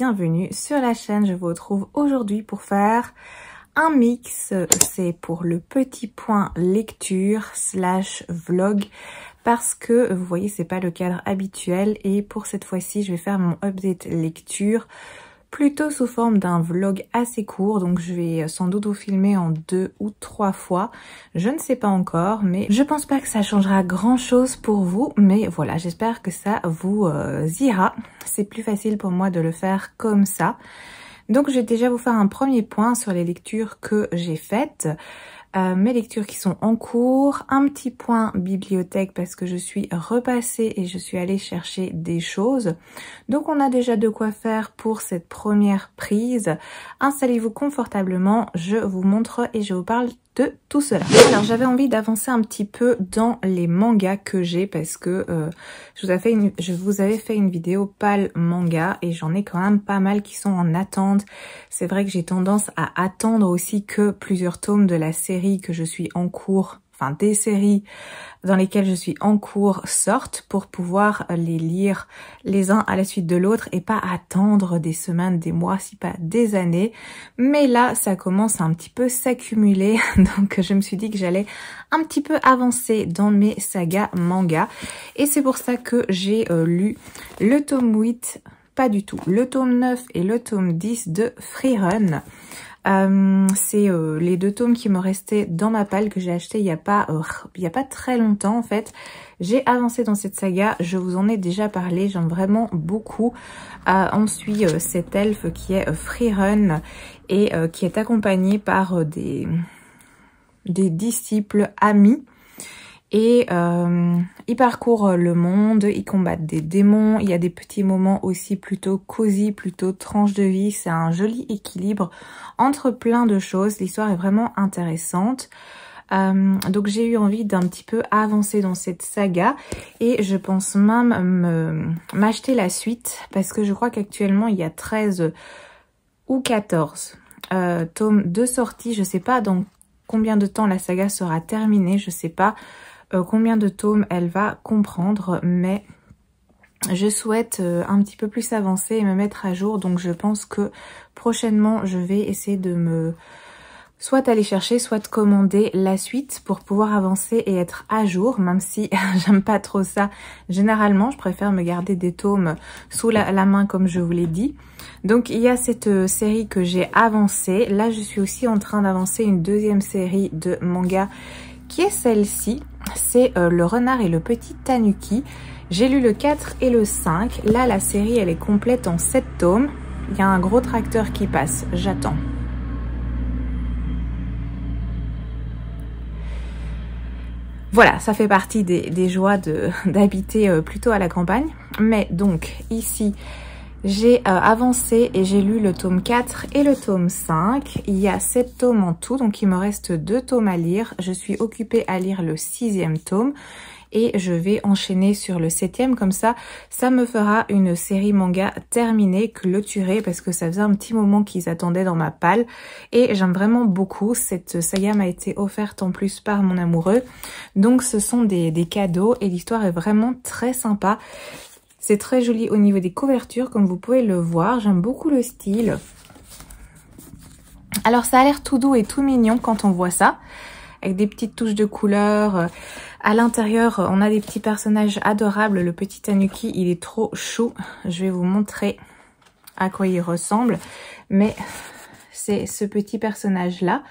bienvenue sur la chaîne. Je vous retrouve aujourd'hui pour faire un mix. C'est pour le petit point lecture / vlog parce que vous voyez c'est pas le cadre habituel et pour cette fois-ci je vais faire mon update lecture plutôt sous forme d'un vlog assez court, donc je vais sans doute vous filmer en 2 ou 3 fois, je ne sais pas encore, mais je pense pas que ça changera grand chose pour vous, mais voilà, j'espère que ça vous ira. C'est plus facile pour moi de le faire comme ça. Donc je vais déjà vous faire un premier point sur les lectures que j'ai faites. Mes lectures qui sont en cours, un petit point bibliothèque parce que je suis repassée et je suis allée chercher des choses. Donc on a déjà de quoi faire pour cette première prise. Installez-vous confortablement, je vous montre et je vous parle de tout cela. Alors j'avais envie d'avancer un petit peu dans les mangas que j'ai parce que je vous avais fait une vidéo pâle manga et j'en ai quand même pas mal qui sont en attente. C'est vrai que j'ai tendance à attendre aussi que plusieurs tomes de la série que je suis en cours, enfin des séries dans lesquelles je suis en cours sortent pour pouvoir les lire les uns à la suite de l'autre et pas attendre des semaines, des mois, si pas des années. Mais là, ça commence à un petit peu s'accumuler, donc je me suis dit que j'allais un petit peu avancer dans mes sagas manga. Et c'est pour ça que j'ai lu le tome 8, pas du tout, le tome 9 et le tome 10 de Freerun. C'est les 2 tomes qui me restaient dans ma palle que j'ai acheté il y a pas très longtemps en fait. J'ai avancé dans cette saga, je vous en ai déjà parlé, j'aime vraiment beaucoup. On suit cet elfe qui est Freerun et qui est accompagné par des disciples amis. Et ils parcourent le monde, ils combattent des démons, il y a des petits moments aussi plutôt cosy, plutôt tranche de vie, c'est un joli équilibre entre plein de choses, l'histoire est vraiment intéressante. Donc j'ai eu envie d'un petit peu avancer dans cette saga et je pense même m'acheter la suite parce que je crois qu'actuellement il y a 13 ou 14 tomes de sortie, je sais pas dans combien de temps la saga sera terminée, je sais pas combien de tomes elle va comprendre, mais je souhaite un petit peu plus avancer et me mettre à jour, donc je pense que prochainement je vais essayer de soit aller chercher, soit commander la suite pour pouvoir avancer et être à jour, même si j'aime pas trop ça. Généralement, je préfère me garder des tomes sous la main comme je vous l'ai dit. Donc il y a cette série que j'ai avancée. Là, je suis aussi en train d'avancer une deuxième série de manga qui est celle-ci. C'est Le Renard et le Petit Tanuki. J'ai lu le 4 et le 5. Là, la série, elle est complète en 7 tomes. Il y a un gros tracteur qui passe. J'attends. Voilà, ça fait partie des joies d'habiter plutôt à la campagne. Mais donc, ici, j'ai avancé et j'ai lu le tome 4 et le tome 5. Il y a 7 tomes en tout, donc il me reste 2 tomes à lire. Je suis occupée à lire le 6e tome et je vais enchaîner sur le 7e. Comme ça, ça me fera une série manga terminée, clôturée, parce que ça faisait un petit moment qu'ils attendaient dans ma palle. Et j'aime vraiment beaucoup. Cette saga m'a été offerte en plus par mon amoureux. Donc ce sont des cadeaux et l'histoire est vraiment très sympa. C'est très joli au niveau des couvertures, comme vous pouvez le voir. J'aime beaucoup le style. Alors, ça a l'air tout doux et tout mignon quand on voit ça, avec des petites touches de couleur. À l'intérieur, on a des petits personnages adorables. Le petit Tanuki, il est trop chou. Je vais vous montrer à quoi il ressemble. Mais c'est ce petit personnage-là.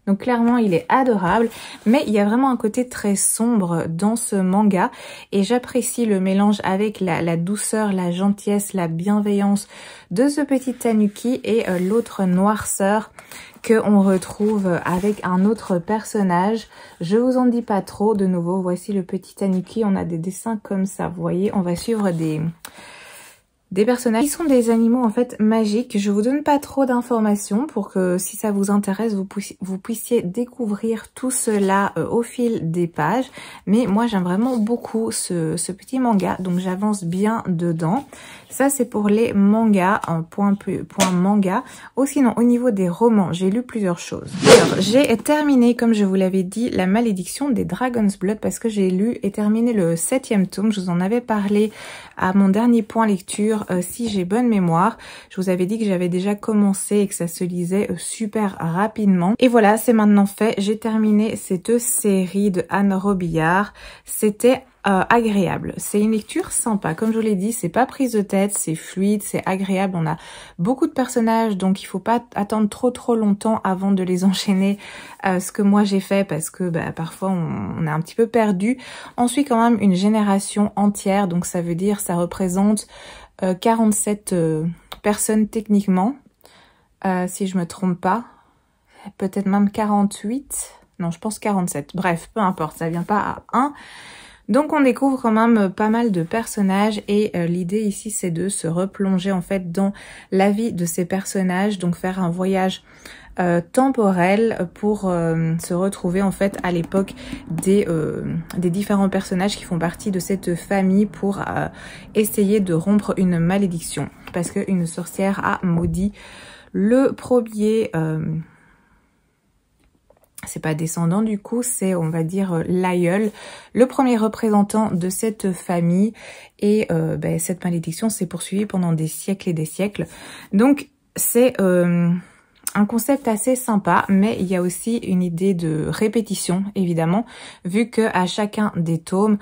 Donc clairement, il est adorable, mais il y a vraiment un côté très sombre dans ce manga et j'apprécie le mélange avec la douceur, la gentillesse, la bienveillance de ce petit Tanuki et l'autre noirceur qu'on retrouve avec un autre personnage. Je vous en dis pas trop. De nouveau, voici le petit Tanuki. On a des dessins comme ça, vous voyez. On va suivre des personnages qui sont des animaux en fait magiques. Je vous donne pas trop d'informations pour que si ça vous intéresse vous puissiez découvrir tout cela au fil des pages, mais moi j'aime vraiment beaucoup ce petit manga, donc j'avance bien dedans. Ça c'est pour les mangas, un point manga. Oh, sinon au niveau des romans, j'ai lu plusieurs choses. Alors j'ai terminé, comme je vous l'avais dit, La Malédiction des Dragon's Blood, parce que j'ai lu et terminé le 7e tome. Je vous en avais parlé à mon dernier point lecture lecture, si j'ai bonne mémoire. Je vous avais dit que j'avais déjà commencé et que ça se lisait super rapidement. Et voilà, c'est maintenant fait. J'ai terminé cette série de Anne Robillard. C'était agréable. C'est une lecture sympa. Comme je vous l'ai dit, c'est pas prise de tête, c'est fluide, c'est agréable. On a beaucoup de personnages, donc il faut pas attendre trop longtemps avant de les enchaîner, ce que moi j'ai fait, parce que parfois on est un petit peu perdu. On suit quand même une génération entière, donc ça veut dire ça représente 47 personnes techniquement, si je me trompe pas. Peut-être même 48. Non, je pense 47. Bref, peu importe, ça vient pas à 1. Donc on découvre quand même pas mal de personnages et l'idée ici c'est de se replonger en fait dans la vie de ces personnages, donc faire un voyage temporel pour se retrouver en fait à l'époque des différents personnages qui font partie de cette famille pour essayer de rompre une malédiction parce qu'une sorcière a maudit le premier... c'est pas descendant du coup, c'est on va dire l'aïeul, le premier représentant de cette famille et cette malédiction s'est poursuivie pendant des siècles et des siècles. Donc c'est un concept assez sympa, mais il y a aussi une idée de répétition évidemment, vu que à chacun des tomes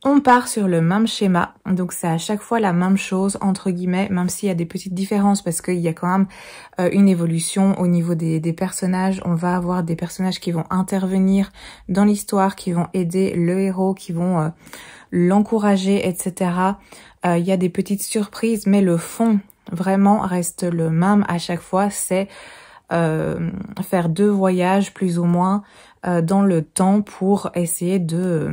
on part sur le même schéma, donc c'est à chaque fois la même chose, entre guillemets, même s'il y a des petites différences, parce qu'il y a quand même une évolution au niveau des personnages. On va avoir des personnages qui vont intervenir dans l'histoire, qui vont aider le héros, qui vont l'encourager, etc. Il y a des petites surprises, mais le fond, vraiment, reste le même à chaque fois, c'est faire 2 voyages, plus ou moins, dans le temps pour essayer de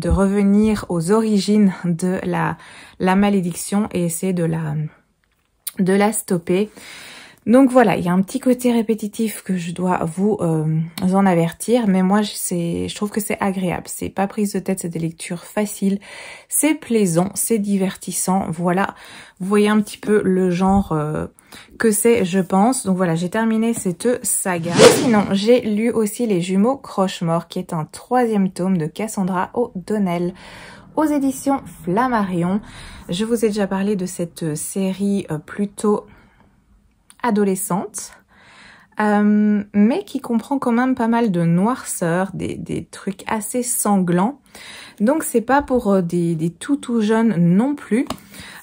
revenir aux origines de la malédiction et essayer de la stopper. Donc voilà, il y a un petit côté répétitif que je dois vous en avertir, mais moi je trouve que c'est agréable. C'est pas prise de tête, c'est des lectures faciles, c'est plaisant, c'est divertissant. Voilà, vous voyez un petit peu le genre que c'est, je pense. Donc voilà, j'ai terminé cette saga. Sinon, j'ai lu aussi Les Jumeaux Croche-Mort, qui est un 3e tome de Cassandra O'Donnell aux éditions Flammarion. Je vous ai déjà parlé de cette série plutôt adolescente, mais qui comprend quand même pas mal de noirceur, des trucs assez sanglants. Donc c'est pas pour des tout jeunes non plus.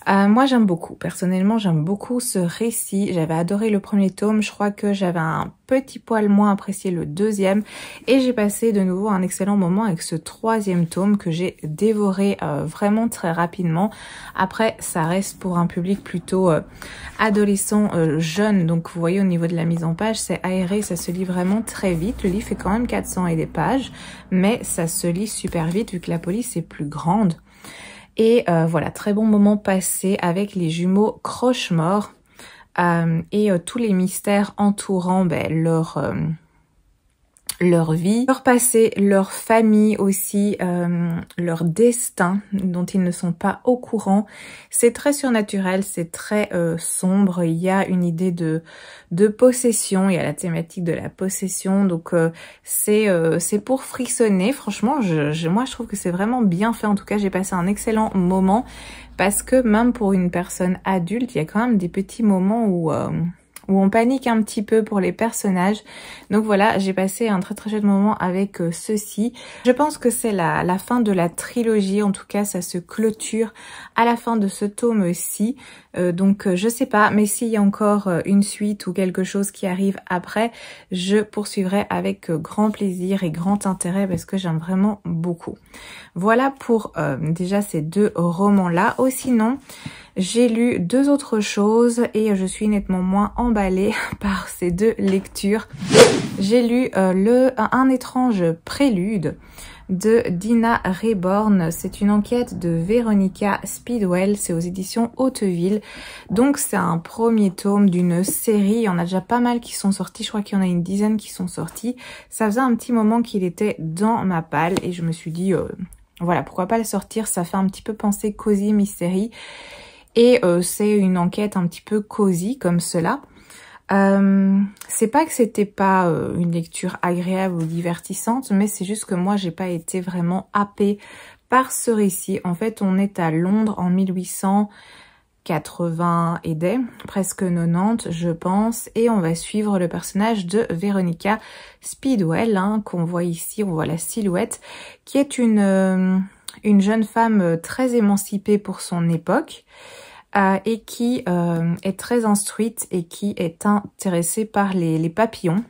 Moi j'aime beaucoup, personnellement j'aime beaucoup ce récit. J'avais adoré le premier tome, je crois que j'avais un petit poil moins apprécié le 2e et j'ai passé de nouveau un excellent moment avec ce 3e tome que j'ai dévoré vraiment très rapidement. Après ça reste pour un public plutôt adolescent, jeune, donc vous voyez au niveau de la mise en page c'est aéré, ça se lit vraiment très vite. Le livre fait quand même 400 et des pages, mais ça se lit super vite vu que la police est plus grande. Et voilà, très bon moment passé avec les jumeaux Croche-Mort et tous les mystères entourant leur vie, leur passé, leur famille aussi, leur destin dont ils ne sont pas au courant. C'est très surnaturel, c'est très sombre. Il y a une idée de possession, il y a la thématique de la possession, donc c'est pour frissonner. Franchement, moi je trouve que c'est vraiment bien fait. En tout cas, j'ai passé un excellent moment parce que même pour une personne adulte, il y a quand même des petits moments où on panique un petit peu pour les personnages. Donc voilà, j'ai passé un très chouette moment avec ceci. Je pense que c'est la fin de la trilogie, en tout cas ça se clôture à la fin de ce tome-ci. Donc je sais pas, mais s'il y a encore une suite ou quelque chose qui arrive après, je poursuivrai avec grand plaisir et grand intérêt parce que j'aime vraiment beaucoup. Voilà pour déjà ces 2 romans-là. Oh, sinon, j'ai lu 2 autres choses et je suis nettement moins emballée par ces 2 lectures. J'ai lu Un étrange prélude de Dina Reborn. C'est une enquête de Veronica Speedwell, c'est aux éditions Hauteville. Donc c'est un premier tome d'une série, il y en a déjà pas mal qui sont sortis, je crois qu'il y en a une dizaine qui sont sortis. Ça faisait un petit moment qu'il était dans ma palle et je me suis dit, voilà, pourquoi pas le sortir, ça fait un petit peu penser Cozy Mystery. Et c'est une enquête un petit peu cosy comme cela. C'est pas que c'était pas une lecture agréable ou divertissante, mais c'est juste que moi j'ai pas été vraiment happée par ce récit. En fait, on est à Londres en 1800. 80 et des, presque 90 je pense, et on va suivre le personnage de Veronica Speedwell, hein, qu'on voit ici, on voit la silhouette, qui est une jeune femme très émancipée pour son époque, et qui est très instruite et qui est intéressée par les papillons.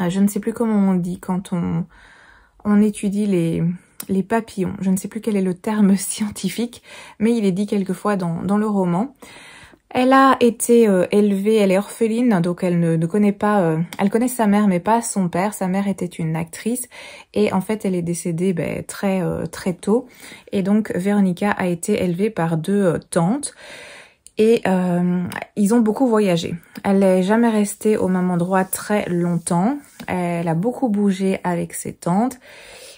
Je ne sais plus comment on dit quand on étudie les papillons. Je ne sais plus quel est le terme scientifique, mais il est dit quelquefois dans le roman. Elle a été élevée, elle est orpheline, donc elle ne connaît pas, elle connaît sa mère mais pas son père. Sa mère était une actrice et en fait elle est décédée très tôt. Et donc Veronica a été élevée par deux tantes et ils ont beaucoup voyagé. Elle n'est jamais restée au même endroit très longtemps. Elle a beaucoup bougé avec ses tantes.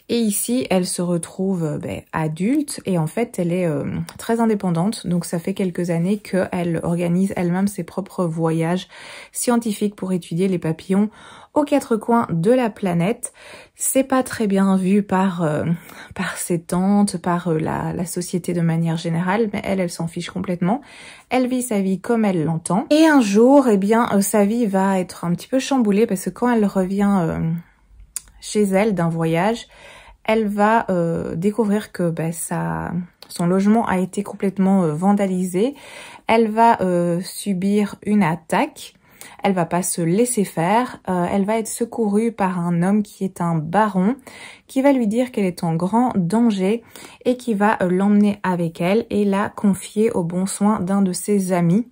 Et ici, elle se retrouve adulte et en fait, elle est très indépendante. Donc, ça fait quelques années qu'elle organise elle-même ses propres voyages scientifiques pour étudier les papillons aux quatre coins de la planète. C'est pas très bien vu par ses tantes, par la société de manière générale, mais elle s'en fiche complètement. Elle vit sa vie comme elle l'entend. Et un jour, eh bien, sa vie va être un petit peu chamboulée parce que quand elle revient chez elle d'un voyage, elle va découvrir que son logement a été complètement vandalisé. Elle va subir une attaque. Elle va pas se laisser faire. Elle va être secourue par un homme qui est un baron, qui va lui dire qu'elle est en grand danger et qui va l'emmener avec elle et la confier au bon soin d'un de ses amis,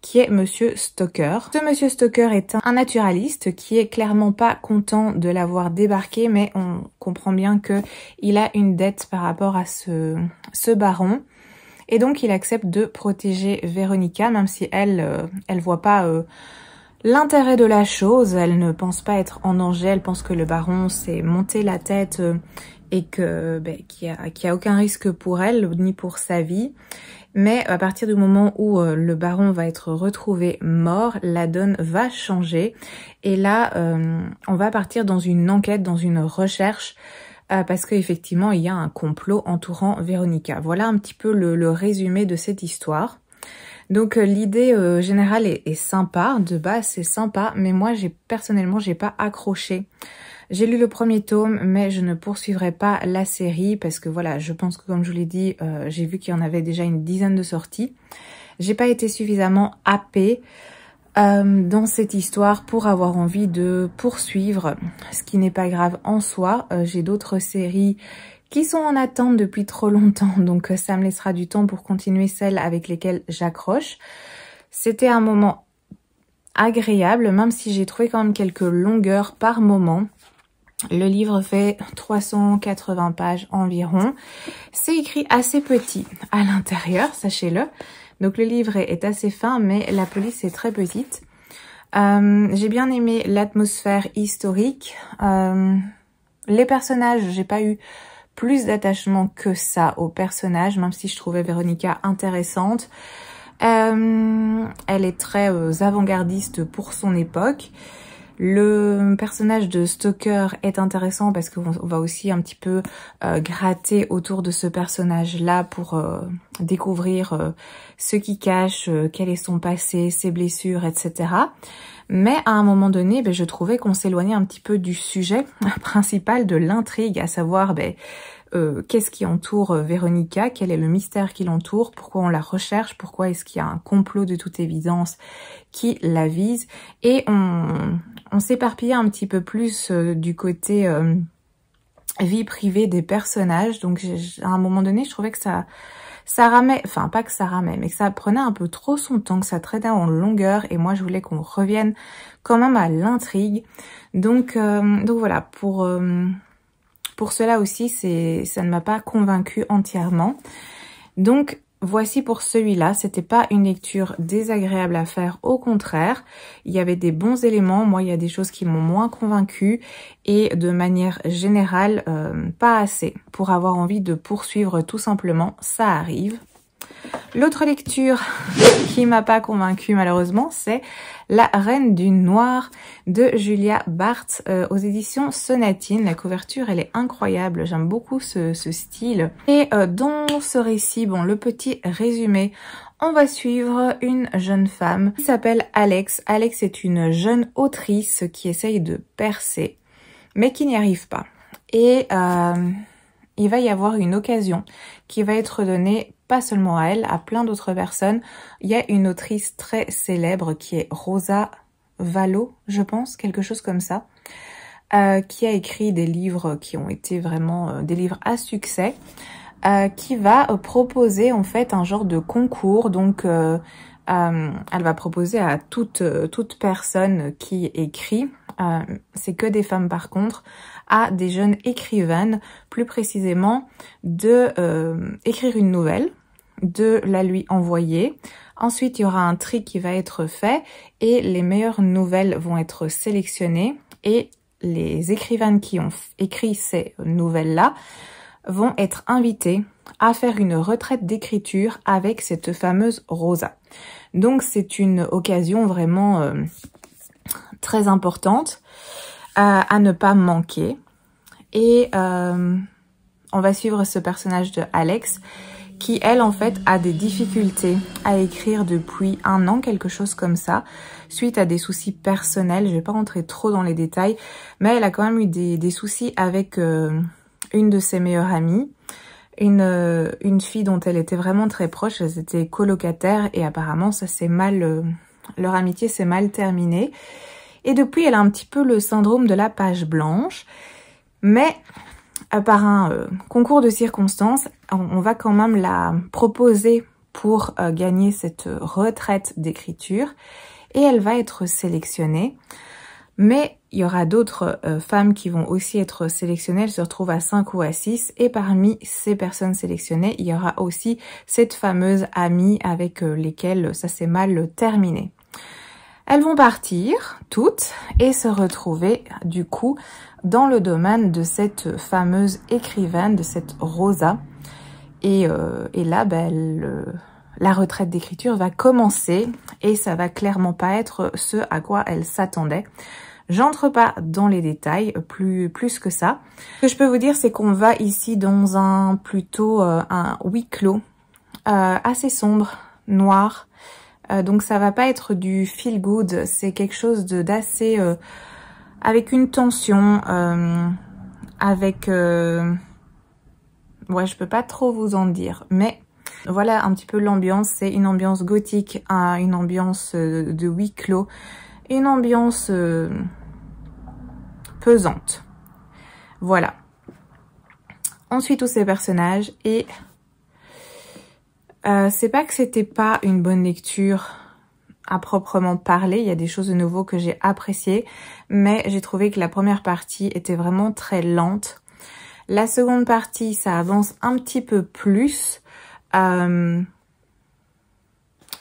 qui est Monsieur Stoker. Ce Monsieur Stoker est un naturaliste qui est clairement pas content de l'avoir débarqué, mais on comprend bien que il a une dette par rapport à ce baron. Et donc il accepte de protéger Veronica, même si elle voit pas l'intérêt de la chose. Elle ne pense pas être en danger, elle pense que le baron s'est monté la tête et que qu'il y a aucun risque pour elle ni pour sa vie. Mais à partir du moment où le baron va être retrouvé mort, la donne va changer. Et là, on va partir dans une enquête, dans une recherche, parce qu'effectivement, il y a un complot entourant Veronica. Voilà un petit peu le résumé de cette histoire. Donc l'idée générale est sympa, de base c'est sympa, mais moi personnellement j'ai pas accroché. J'ai lu le premier tome, mais je ne poursuivrai pas la série parce que voilà, je pense que comme je vous l'ai dit, j'ai vu qu'il y en avait déjà une dizaine de sorties. J'ai pas été suffisamment happée dans cette histoire pour avoir envie de poursuivre, ce qui n'est pas grave en soi. J'ai d'autres séries qui sont en attente depuis trop longtemps, donc ça me laissera du temps pour continuer celles avec lesquelles j'accroche. C'était un moment agréable, même si j'ai trouvé quand même quelques longueurs par moment. Le livre fait 380 pages environ. C'est écrit assez petit à l'intérieur, sachez-le. Donc le livre est assez fin, mais la police est très petite. J'ai bien aimé l'atmosphère historique. Les personnages, j'ai pas eu plus d'attachement que ça aux personnages, même si je trouvais Veronica intéressante. Elle est très avant-gardiste pour son époque. Le personnage de Stoker est intéressant parce qu'on va aussi un petit peu gratter autour de ce personnage-là pour découvrir ce qu'il cache, quel est son passé, ses blessures, etc. Mais à un moment donné, je trouvais qu'on s'éloignait un petit peu du sujet principal de l'intrigue, à savoir qu'est-ce qui entoure Veronica, quel est le mystère qui l'entoure, pourquoi on la recherche, pourquoi est-ce qu'il y a un complot de toute évidence qui la vise. Et on s'éparpillait un petit peu plus du côté vie privée des personnages. Donc à un moment donné, je trouvais que ça ramait, enfin pas que ça ramait, mais que ça prenait un peu trop son temps, que ça traînait en longueur, et moi je voulais qu'on revienne quand même à l'intrigue. Donc voilà, pour cela aussi, ça ne m'a pas convaincue entièrement. Donc voici pour celui-là, c'était pas une lecture désagréable à faire, au contraire, il y avait des bons éléments. Moi il y a des choses qui m'ont moins convaincue et de manière générale pas assez pour avoir envie de poursuivre tout simplement, ça arrive. L'autre lecture qui m'a pas convaincue malheureusement, c'est La Reine du Noir de Julia Barthes aux éditions Sonatine. La couverture elle est incroyable, j'aime beaucoup ce style. Et dans ce récit, bon, le petit résumé On va suivre une jeune femme qui s'appelle Alex. Alex est une jeune autrice qui essaye de percer, mais qui n'y arrive pas. Et il va y avoir une occasion qui va être donnée pas seulement à elle, à plein d'autres personnes. Il y a une autrice très célèbre qui est Rosa Valo, je pense, quelque chose comme ça, qui a écrit des livres qui ont été vraiment des livres à succès, qui va proposer en fait un genre de concours. Donc elle va proposer à toute personne qui écrit, c'est que des femmes par contre, à des jeunes écrivaines, plus précisément, de écrire une nouvelle, de la lui envoyer. Ensuite, il y aura un tri qui va être fait et les meilleures nouvelles vont être sélectionnées et les écrivaines qui ont écrit ces nouvelles-là vont être invitées à faire une retraite d'écriture avec cette fameuse Rosa. Donc, c'est une occasion vraiment très importante à ne pas manquer. Et on va suivre ce personnage de Alex qui, elle, en fait, a des difficultés à écrire depuis 1 an, quelque chose comme ça, suite à des soucis personnels. Je vais pas rentrer trop dans les détails, mais elle a quand même eu des soucis avec une de ses meilleures amies, une fille dont elle était vraiment très proche. Elles étaient colocataires et apparemment, ça s'est mal, leur amitié s'est mal terminée. Et depuis, elle a un petit peu le syndrome de la page blanche, mais par un concours de circonstances, on va quand même la proposer pour gagner cette retraite d'écriture et elle va être sélectionnée. Mais il y aura d'autres femmes qui vont aussi être sélectionnées, elles se retrouvent à 5 ou à 6 et parmi ces personnes sélectionnées, il y aura aussi cette fameuse amie avec lesquelles ça s'est mal terminé. Elles vont partir toutes et se retrouver du coup dans le domaine de cette fameuse écrivaine, de cette Rosa. Et là, la retraite d'écriture va commencer et ça va clairement pas être ce à quoi elle s'attendait. J'entre pas dans les détails plus que ça. Ce que je peux vous dire, c'est qu'on va ici dans un huis clos assez sombre, noir. Donc ça va pas être du feel good, c'est quelque chose d'assez avec une tension, avec ouais, je peux pas trop vous en dire, mais voilà un petit peu l'ambiance. C'est une ambiance gothique, une ambiance de huis clos, une ambiance pesante. Voilà. On suit tous ces personnages et c'est pas que c'était pas une bonne lecture à proprement parler, il y a des choses de nouveau que j'ai appréciées, mais j'ai trouvé que la première partie était vraiment très lente. La seconde partie, ça avance un petit peu plus, le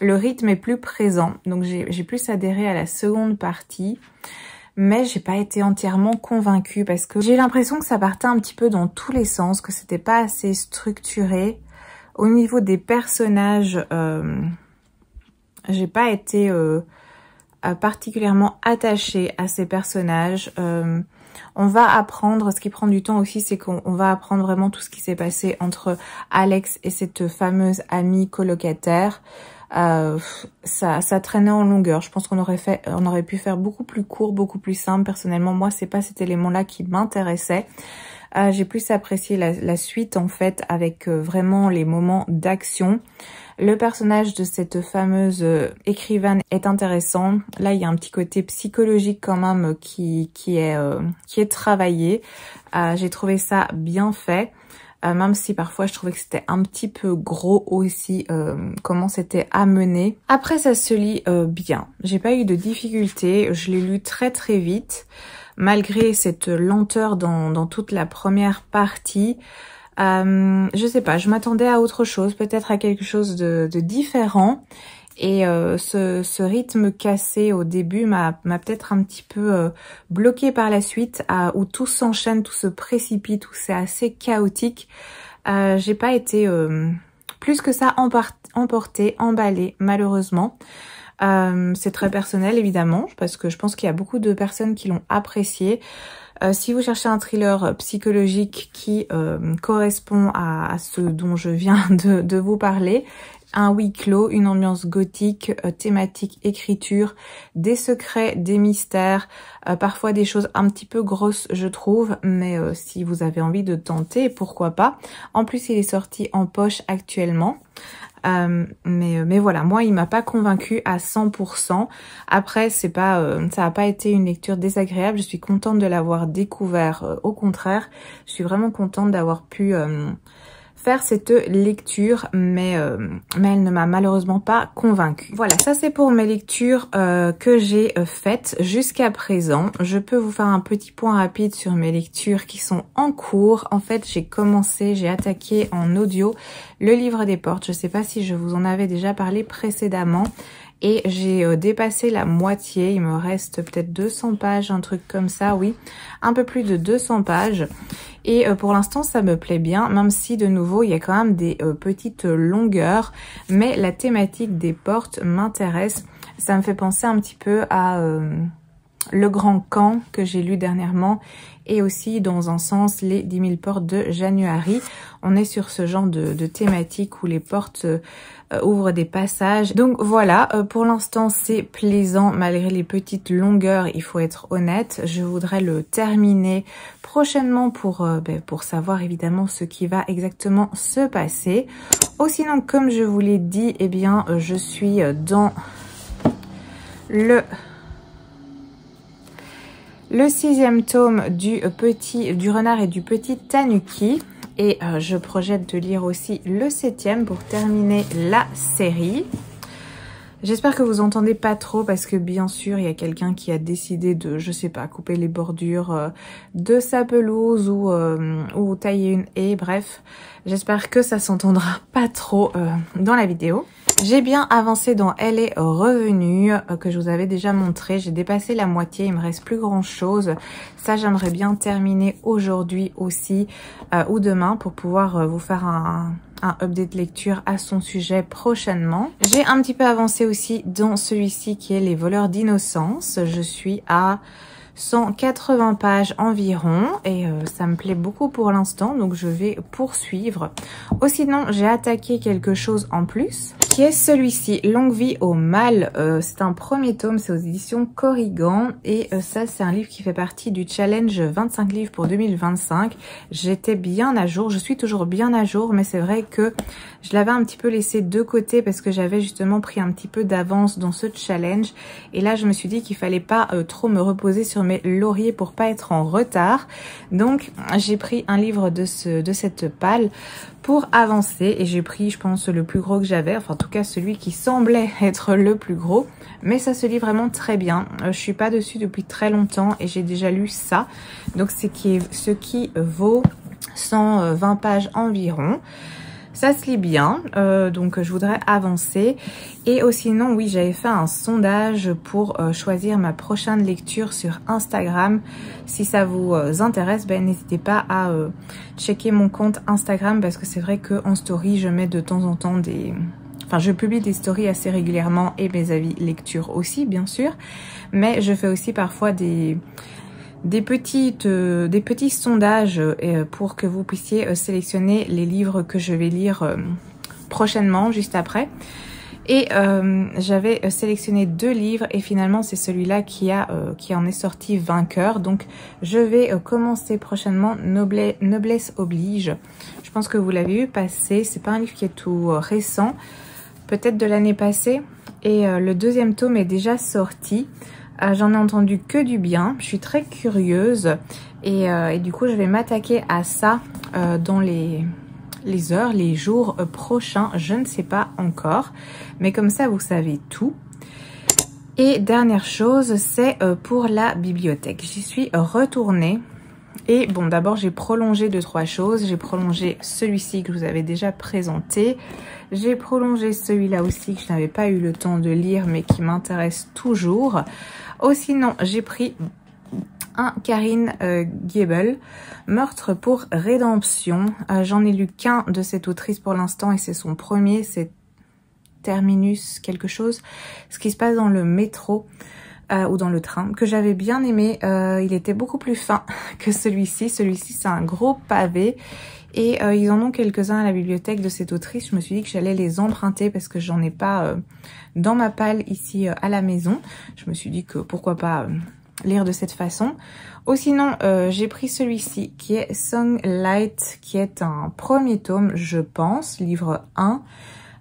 rythme est plus présent, donc j'ai plus adhéré à la seconde partie, mais j'ai pas été entièrement convaincue parce que j'ai l'impression que ça partait un petit peu dans tous les sens, que c'était pas assez structuré. Au niveau des personnages, j'ai pas été particulièrement attachée à ces personnages. On va apprendre, ce qui prend du temps aussi, c'est qu'on va apprendre vraiment tout ce qui s'est passé entre Alex et cette fameuse amie colocataire. Ça traînait en longueur. Je pense qu'on aurait pu faire beaucoup plus court, beaucoup plus simple. Personnellement, moi, c'est pas cet élément-là qui m'intéressait. J'ai plus apprécié la suite en fait avec vraiment les moments d'action. Le personnage de cette fameuse écrivaine est intéressant. Là, il y a un petit côté psychologique quand même qui est travaillé. J'ai trouvé ça bien fait. Même si parfois je trouvais que c'était un petit peu gros aussi comment c'était amené. Après ça se lit bien. J'ai pas eu de difficultés. Je l'ai lu très très vite. Malgré cette lenteur dans toute la première partie, je sais pas, je m'attendais à autre chose, peut-être à quelque chose de différent. Et ce rythme cassé au début m'a peut-être un petit peu bloqué par la suite, où tout s'enchaîne, tout se précipite, où c'est assez chaotique. J'ai pas été plus que ça emportée, emballée, malheureusement. C'est très personnel évidemment, parce que je pense qu'il y a beaucoup de personnes qui l'ont apprécié. Si vous cherchez un thriller psychologique qui correspond à ce dont je viens de vous parler, un huis clos, une ambiance gothique, thématique écriture, des secrets, des mystères, parfois des choses un petit peu grosses je trouve, mais si vous avez envie de tenter, pourquoi pas. En plus il est sorti en poche actuellement. Mais voilà, moi il m'a pas convaincue à 100%. Après c'est pas, ça n'a pas été une lecture désagréable. Je suis contente de l'avoir découvert. Au contraire, je suis vraiment contente d'avoir pu faire cette lecture, mais elle ne m'a malheureusement pas convaincue. Voilà, ça c'est pour mes lectures que j'ai faites jusqu'à présent. Je peux vous faire un petit point rapide sur mes lectures qui sont en cours. En fait, j'ai attaqué en audio le livre des portes. Je sais pas si je vous en avais déjà parlé précédemment. Et j'ai dépassé la moitié, il me reste peut-être 200 pages, un truc comme ça, oui, un peu plus de 200 pages. Et pour l'instant, ça me plaît bien, même si de nouveau, il y a quand même des petites longueurs, mais la thématique des portes m'intéresse. Ça me fait penser un petit peu à Le Grand Camp que j'ai lu dernièrement, et aussi dans un sens les 10 000 portes de January. On est sur ce genre de thématique où les portes ouvrent des passages. Donc voilà, pour l'instant c'est plaisant malgré les petites longueurs, il faut être honnête. Je voudrais le terminer prochainement pour savoir évidemment ce qui va exactement se passer. Oh, sinon, comme je vous l'ai dit, eh bien je suis dans le 6e tome du Renard et du Petit Tanuki. Et je projette de lire aussi le 7e pour terminer la série. J'espère que vous entendez pas trop parce que bien sûr il y a quelqu'un qui a décidé de, je sais pas, couper les bordures de sa pelouse ou tailler une haie, bref. J'espère que ça s'entendra pas trop dans la vidéo. J'ai bien avancé dans Elle est revenue, que je vous avais déjà montré. J'ai dépassé la moitié, il me reste plus grand chose. Ça, j'aimerais bien terminer aujourd'hui aussi ou demain pour pouvoir vous faire un update lecture à son sujet prochainement. J'ai un petit peu avancé aussi dans celui-ci qui est Les voleurs d'innocence. Je suis à 180 pages environ et ça me plaît beaucoup pour l'instant, donc je vais poursuivre. Oh, sinon j'ai attaqué quelque chose en plus qui est celui-ci, Longue vie au mal. C'est un premier tome, c'est aux éditions Corrigan et ça c'est un livre qui fait partie du challenge 25 livres pour 2025. J'étais bien à jour, je suis toujours bien à jour, mais c'est vrai que je l'avais un petit peu laissé de côté parce que j'avais justement pris un petit peu d'avance dans ce challenge et là je me suis dit qu'il fallait pas trop me reposer sur mes lauriers pour pas être en retard. Donc j'ai pris un livre de cette palle pour avancer et j'ai pris, je pense, le plus gros que j'avais, enfin en tout cas celui qui semblait être le plus gros, mais ça se lit vraiment très bien. Je suis pas dessus depuis très longtemps et j'ai déjà lu ça, donc c'est ce qui vaut 120 pages environ. Ça se lit bien, donc je voudrais avancer. Et sinon, oui, j'avais fait un sondage pour choisir ma prochaine lecture sur Instagram. Si ça vous intéresse, ben, n'hésitez pas à checker mon compte Instagram parce que c'est vrai qu'en story, je mets de temps en temps des... Enfin, je publie des stories assez régulièrement et mes avis lecture aussi, bien sûr. Mais je fais aussi parfois des petits sondages pour que vous puissiez sélectionner les livres que je vais lire prochainement, juste après. Et j'avais sélectionné 2 livres et finalement c'est celui-là qui en est sorti vainqueur. Donc je vais commencer prochainement Noblesse oblige. Je pense que vous l'avez vu passer. C'est pas un livre qui est tout récent, peut-être de l'année passée. Et le 2e tome est déjà sorti. J'en ai entendu que du bien, je suis très curieuse et du coup je vais m'attaquer à ça dans les heures, les jours prochains, je ne sais pas encore, mais comme ça vous savez tout. Et dernière chose, c'est pour la bibliothèque, j'y suis retournée. Et bon, d'abord j'ai prolongé 2-3 choses. J'ai prolongé celui-ci que je vous avais déjà présenté. J'ai prolongé celui-là aussi que je n'avais pas eu le temps de lire mais qui m'intéresse toujours. Oh, sinon j'ai pris un Karine Giebel, Meurtre pour rédemption. J'en ai lu qu'un de cette autrice pour l'instant et c'est son premier, c'est Terminus quelque chose. Ce qui se passe dans le métro. ou dans le train, que j'avais bien aimé. Il était beaucoup plus fin que celui-ci. Celui-ci, c'est un gros pavé. Et ils en ont quelques-uns à la bibliothèque de cette autrice. Je me suis dit que j'allais les emprunter parce que j'en ai pas dans ma palle ici à la maison. Je me suis dit que pourquoi pas lire de cette façon. Ou sinon, j'ai pris celui-ci qui est Songlight, qui est un premier tome, je pense, livre 1,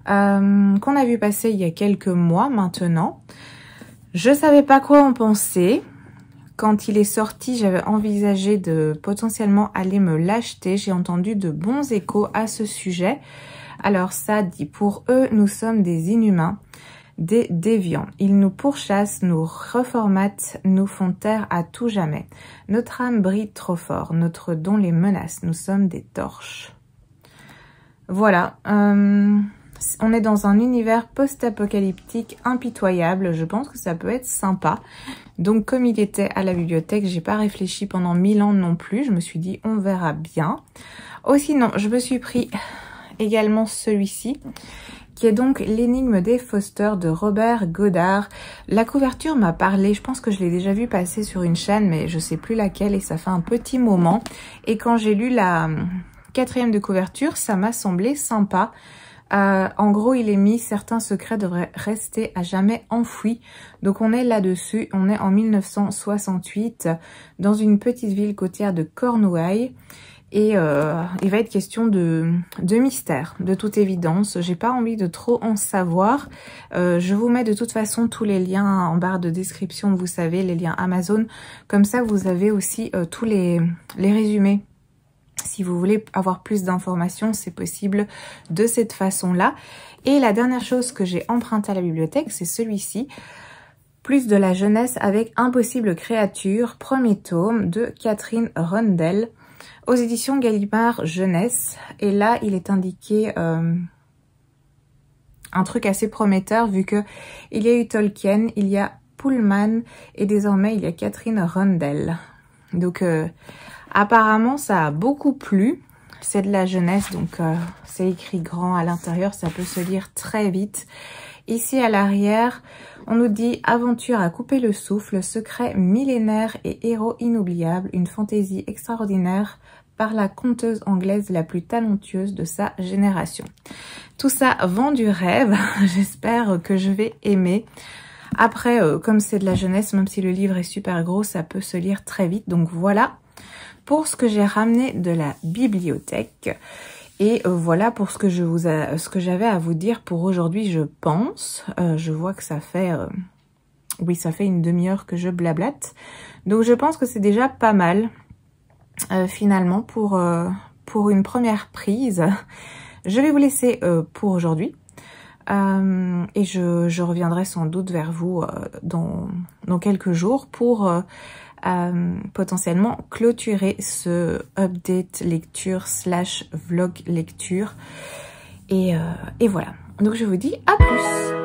qu'on a vu passer il y a quelques mois maintenant. Je savais pas quoi en penser. Quand il est sorti, j'avais envisagé de potentiellement aller me l'acheter. J'ai entendu de bons échos à ce sujet. Alors ça dit, pour eux, nous sommes des inhumains, des déviants. Ils nous pourchassent, nous reformatent, nous font taire à tout jamais. Notre âme brille trop fort, notre don les menace. Nous sommes des torches. Voilà. On est dans un univers post-apocalyptique impitoyable. Je pense que ça peut être sympa. Donc, comme il était à la bibliothèque, j'ai pas réfléchi pendant 1000 ans non plus. Je me suis dit, on verra bien. Oh, sinon, je me suis pris également celui-ci, qui est donc L'énigme des Foster de Robert Goddard. La couverture m'a parlé. Je pense que je l'ai déjà vu passer sur une chaîne, mais je sais plus laquelle et ça fait un petit moment. Et quand j'ai lu la 4e de couverture, ça m'a semblé sympa. En gros, il est mis, certains secrets devraient rester à jamais enfouis. Donc on est là-dessus, on est en 1968, dans une petite ville côtière de Cornouailles. Et il va être question de mystère, de toute évidence. J'ai pas envie de trop en savoir. Je vous mets de toute façon tous les liens en barre de description, vous savez, les liens Amazon. Comme ça, vous avez aussi tous les résumés. Si vous voulez avoir plus d'informations, c'est possible de cette façon-là. Et la dernière chose que j'ai empruntée à la bibliothèque, c'est celui-ci. Plus de la jeunesse avec Impossible créature, premier tome de Catherine Rundell, aux éditions Gallimard Jeunesse. Et là, il est indiqué un truc assez prometteur, vu que il y a eu Tolkien, il y a Pullman, et désormais, il y a Catherine Rundell. Donc... apparemment, ça a beaucoup plu. C'est de la jeunesse, donc c'est écrit grand à l'intérieur, ça peut se lire très vite. Ici, à l'arrière, on nous dit « Aventure à couper le souffle, secret millénaire et héros inoubliable, une fantaisie extraordinaire par la conteuse anglaise la plus talentueuse de sa génération. » Tout ça vend du rêve, j'espère que je vais aimer. Après, comme c'est de la jeunesse, même si le livre est super gros, ça peut se lire très vite, donc voilà. Pour ce que j'ai ramené de la bibliothèque. Et voilà pour ce que j'avais à vous dire pour aujourd'hui, je pense. Je vois que ça fait... oui, ça fait une demi-heure que je blablate. Donc je pense que c'est déjà pas mal, finalement, pour une première prise. Je vais vous laisser pour aujourd'hui. Et je reviendrai sans doute vers vous dans quelques jours pour... potentiellement clôturer ce update lecture / vlog lecture et voilà, donc je vous dis à plus.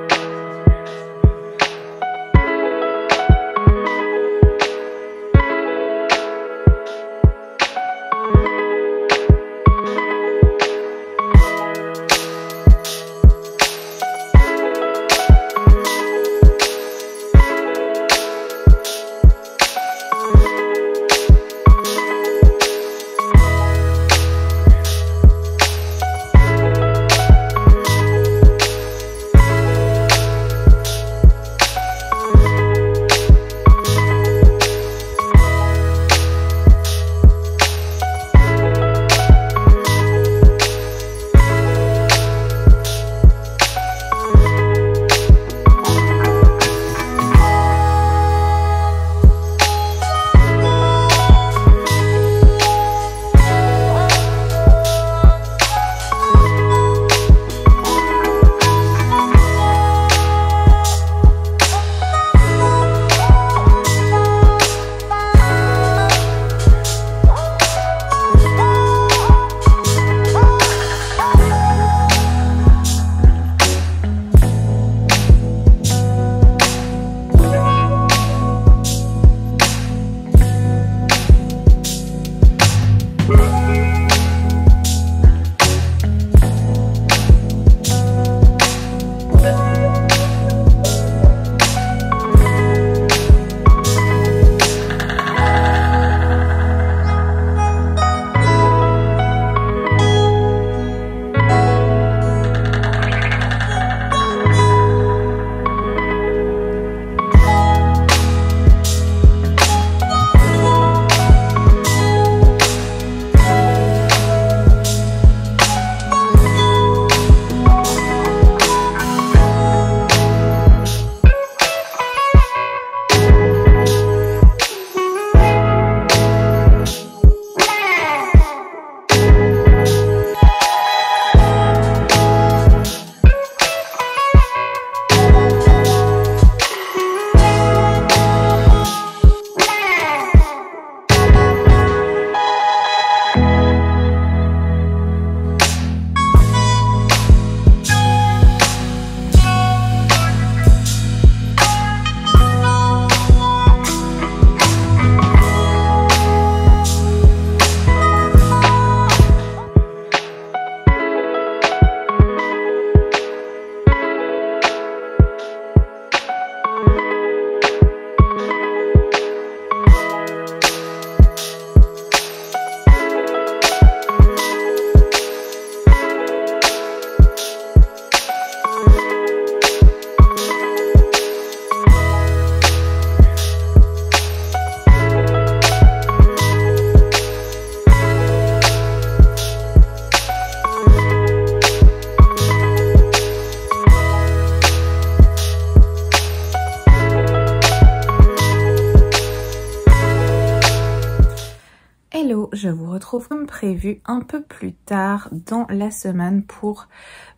Hello, je vous retrouve comme prévu un peu plus tard dans la semaine pour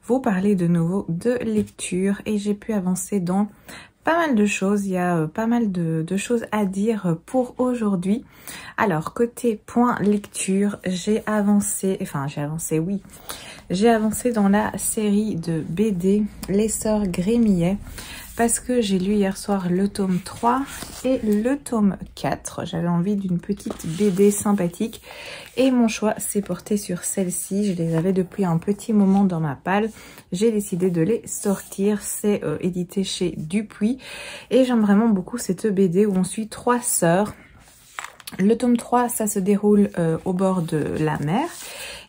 vous parler de nouveau de lecture et j'ai pu avancer dans pas mal de choses, il y a pas mal de choses à dire pour aujourd'hui. Alors côté point lecture, j'ai avancé dans la série de BD Les Sœurs Grémillet parce que j'ai lu hier soir le tome 3 et le tome 4. J'avais envie d'une petite BD sympathique et mon choix s'est porté sur celle-ci. Je les avais depuis un petit moment dans ma palle. J'ai décidé de les sortir. C'est édité chez Dupuis et j'aime vraiment beaucoup cette BD où on suit 3 sœurs. Le tome 3, ça se déroule au bord de la mer.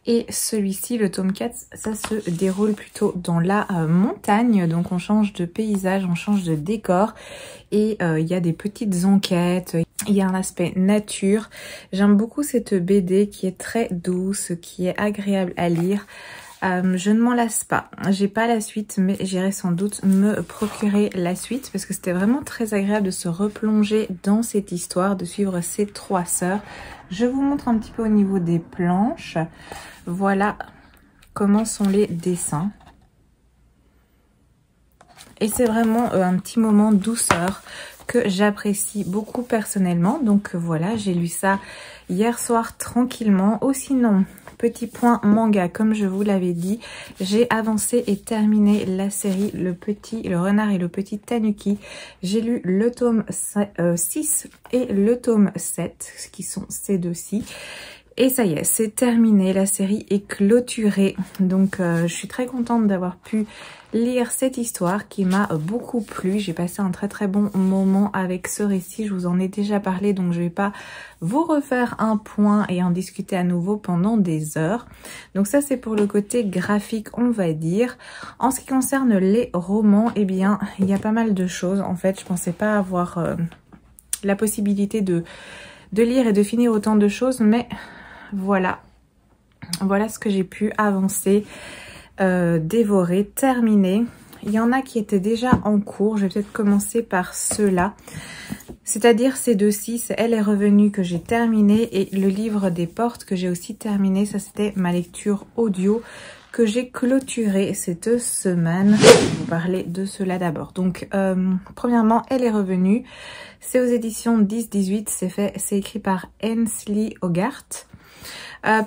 Et celui-ci, le tome 4, ça se déroule plutôt dans la montagne. Donc on change de paysage, on change de décor. Et il y a des petites enquêtes, il y a un aspect nature. J'aime beaucoup cette BD qui est très douce, qui est agréable à lire. Je ne m'en lasse pas. J'ai pas la suite, mais j'irai sans doute me procurer la suite parce que c'était vraiment très agréable de se replonger dans cette histoire, de suivre ces 3 sœurs. Je vous montre un petit peu au niveau des planches. Voilà comment sont les dessins. Et c'est vraiment un petit moment douceur que j'apprécie beaucoup personnellement. Donc voilà, j'ai lu ça hier soir tranquillement. Ou sinon, petit point manga, comme je vous l'avais dit, j'ai avancé et terminé la série Le Renard et le Petit Tanuki. J'ai lu le tome 6 et le tome 7, qui sont ces deux-ci. Et ça y est, c'est terminé, la série est clôturée. Donc je suis très contente d'avoir pu lire cette histoire qui m'a beaucoup plu. J'ai passé un très bon moment avec ce récit, je vous en ai déjà parlé, donc je vais pas vous refaire un point et en discuter à nouveau pendant des heures. Donc ça c'est pour le côté graphique, on va dire. En ce qui concerne les romans, eh bien il y a pas mal de choses. En fait, je pensais pas avoir la possibilité de lire et de finir autant de choses, mais voilà ce que j'ai pu avancer, dévorer, terminer. Il y en a qui étaient déjà en cours, je vais peut-être commencer par ceux-là. C'est-à-dire ces deux-ci, c'est Elle est revenue que j'ai terminé et le livre des portes que j'ai aussi terminé. Ça c'était ma lecture audio que j'ai clôturée cette semaine. Je vais vous parler de cela d'abord. Donc premièrement, Elle est revenue. C'est aux éditions 10-18, c'est écrit par Ainsley Hogarth.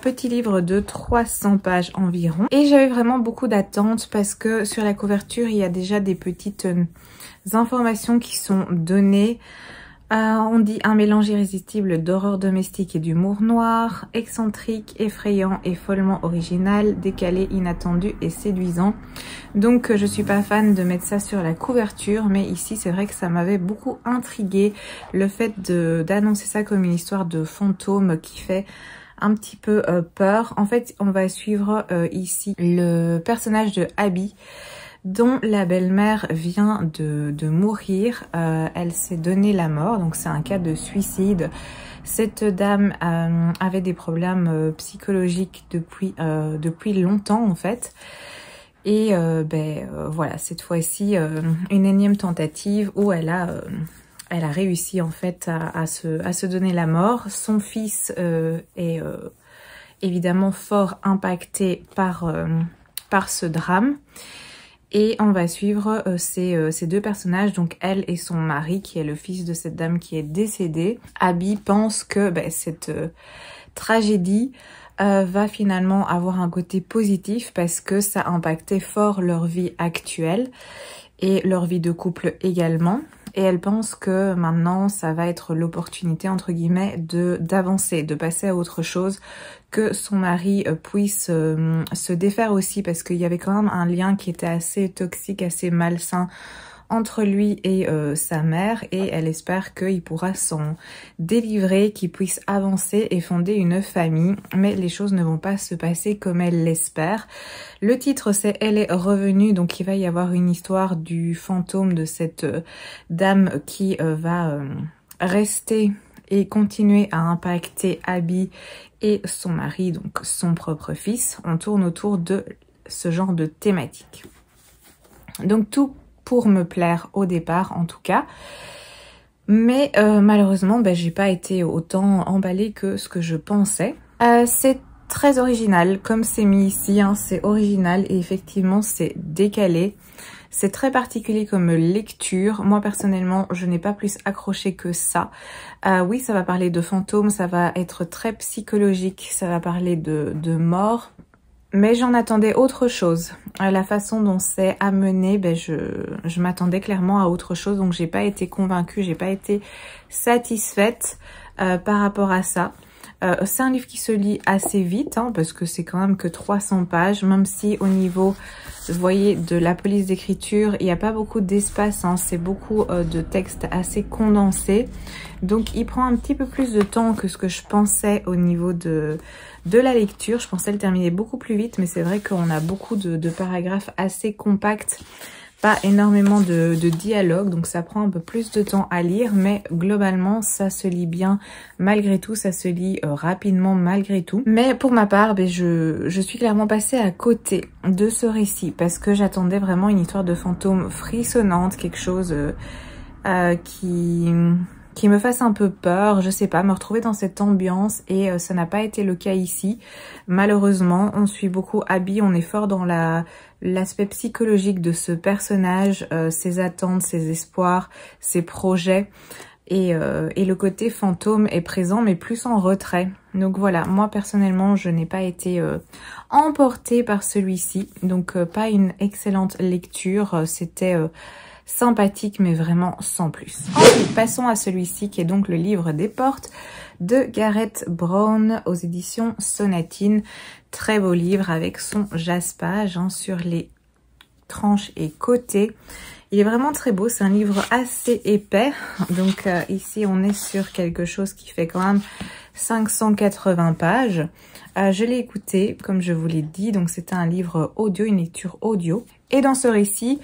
Petit livre de 300 pages environ. Et j'avais vraiment beaucoup d'attentes parce que sur la couverture, il y a déjà des petites informations qui sont données. On dit un mélange irrésistible d'horreur domestique et d'humour noir, excentrique, effrayant et follement original, décalé, inattendu et séduisant. Donc je suis pas fan de mettre ça sur la couverture, mais ici c'est vrai que ça m'avait beaucoup intriguée, le fait d'annoncer ça comme une histoire de fantôme qui fait un petit peu peur. En fait, on va suivre ici le personnage de Abby, dont la belle-mère vient de mourir. Elle s'est donné la mort, donc c'est un cas de suicide. Cette dame avait des problèmes psychologiques depuis longtemps en fait. Et voilà, cette fois-ci, une énième tentative où elle a réussi en fait à se donner la mort. Son fils est évidemment fort impacté par ce drame. Et on va suivre ces deux personnages, donc elle et son mari qui est le fils de cette dame qui est décédée. Abby pense que cette tragédie va finalement avoir un côté positif parce que ça impactait fort leur vie actuelle et leur vie de couple également. Et elle pense que maintenant, ça va être l'opportunité, entre guillemets, d'avancer, de passer à autre chose, que son mari puisse se défaire aussi, parce qu'il y avait quand même un lien qui était assez toxique, assez malsain entre lui et sa mère, et elle espère qu'il pourra s'en délivrer, qu'il puisse avancer et fonder une famille, mais les choses ne vont pas se passer comme elle l'espère. Le titre c'est Elle est revenue, donc il va y avoir une histoire du fantôme de cette dame qui va rester et continuer à impacter Abby et son mari, donc son propre fils. On tourne autour de ce genre de thématique. Donc tout pour me plaire au départ en tout cas. Mais malheureusement, j'ai pas été autant emballée que ce que je pensais. C'est très original, comme c'est mis ici, hein, c'est original et effectivement c'est décalé. C'est très particulier comme lecture. Moi personnellement, je n'ai pas plus accroché que ça. Oui, ça va parler de fantômes, ça va être très psychologique, ça va parler de mort. Mais j'en attendais autre chose. La façon dont c'est amené, je m'attendais clairement à autre chose. Donc j'ai pas été convaincue, j'ai pas été satisfaite par rapport à ça. C'est un livre qui se lit assez vite, hein, parce que c'est quand même que 300 pages, même si au niveau, vous voyez, de la police d'écriture, il n'y a pas beaucoup d'espace, hein, c'est beaucoup de texte assez condensé. Donc il prend un petit peu plus de temps que ce que je pensais au niveau de la lecture. Je pensais le terminer beaucoup plus vite, mais c'est vrai qu'on a beaucoup de paragraphes assez compacts. Pas énormément de dialogue, donc ça prend un peu plus de temps à lire, mais globalement ça se lit bien malgré tout, ça se lit rapidement malgré tout. Mais pour ma part, je suis clairement passée à côté de ce récit parce que j'attendais vraiment une histoire de fantôme frissonnante, quelque chose qui me fasse un peu peur, je sais pas, me retrouver dans cette ambiance et ça n'a pas été le cas ici. Malheureusement, on suit beaucoup Abby, on est fort dans l'aspect psychologique de ce personnage, ses attentes, ses espoirs, ses projets et le côté fantôme est présent mais plus en retrait. Donc voilà, moi personnellement je n'ai pas été emportée par celui-ci, donc pas une excellente lecture, c'était sympathique mais vraiment sans plus. Ensuite, passons à celui-ci qui est donc le livre des portes de Gareth Brown aux éditions Sonatine. Très beau livre avec son jaspage sur les tranches et côtés. Il est vraiment très beau, c'est un livre assez épais. Donc ici on est sur quelque chose qui fait quand même 580 pages. Je l'ai écouté comme je vous l'ai dit, donc c'était un livre audio, une lecture audio. Et dans ce récit,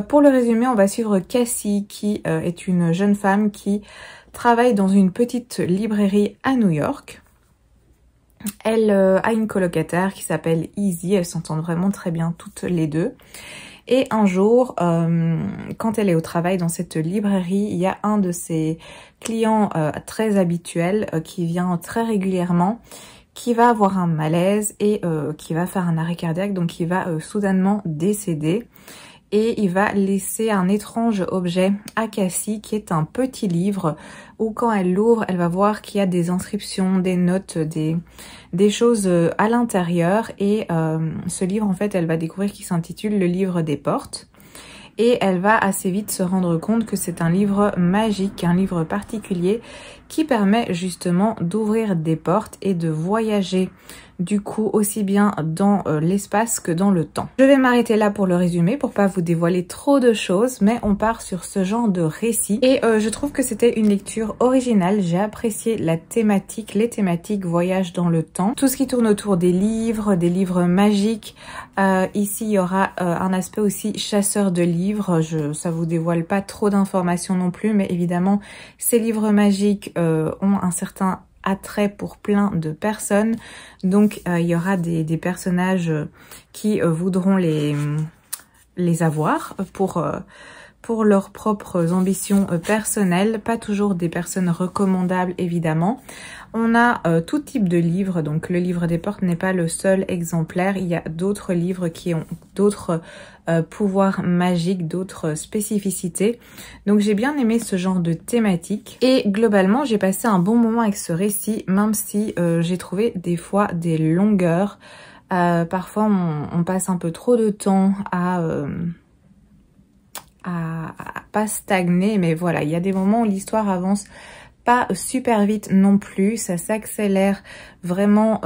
pour le résumer, on va suivre Cassie qui est une jeune femme qui travaille dans une petite librairie à New York. Elle a une colocataire qui s'appelle Izzy, elles s'entendent vraiment très bien toutes les deux. Et un jour, quand elle est au travail dans cette librairie, il y a un de ses clients très habituels qui vient très régulièrement, qui va avoir un malaise et qui va faire un arrêt cardiaque, donc il va soudainement décéder. Et il va laisser un étrange objet à Cassie qui est un petit livre où quand elle l'ouvre, elle va voir qu'il y a des inscriptions, des notes, des choses à l'intérieur. Et ce livre, en fait, elle va découvrir qu'il s'intitule Le livre des portes. Et elle va assez vite se rendre compte que c'est un livre magique, un livre particulier qui permet justement d'ouvrir des portes et de voyager du coup aussi bien dans l'espace que dans le temps. Je vais m'arrêter là pour le résumé pour pas vous dévoiler trop de choses, mais on part sur ce genre de récit et je trouve que c'était une lecture originale. J'ai apprécié la thématique, les thématiques voyage dans le temps, tout ce qui tourne autour des livres magiques. Ici il y aura un aspect aussi chasseur de livres, ça vous dévoile pas trop d'informations non plus, mais évidemment ces livres magiques ont un certain attrait pour plein de personnes, donc il y aura des personnages qui voudront les avoir pour leurs propres ambitions personnelles, pas toujours des personnes recommandables évidemment. On a tout type de livres, donc le livre des portes n'est pas le seul exemplaire, il y a d'autres livres qui ont d'autres pouvoirs magiques, d'autres spécificités. Donc j'ai bien aimé ce genre de thématique et globalement j'ai passé un bon moment avec ce récit, même si j'ai trouvé des fois des longueurs. Parfois on passe un peu trop de temps à pas stagner, mais voilà, il y a des moments où l'histoire avance pas super vite non plus, ça s'accélère vraiment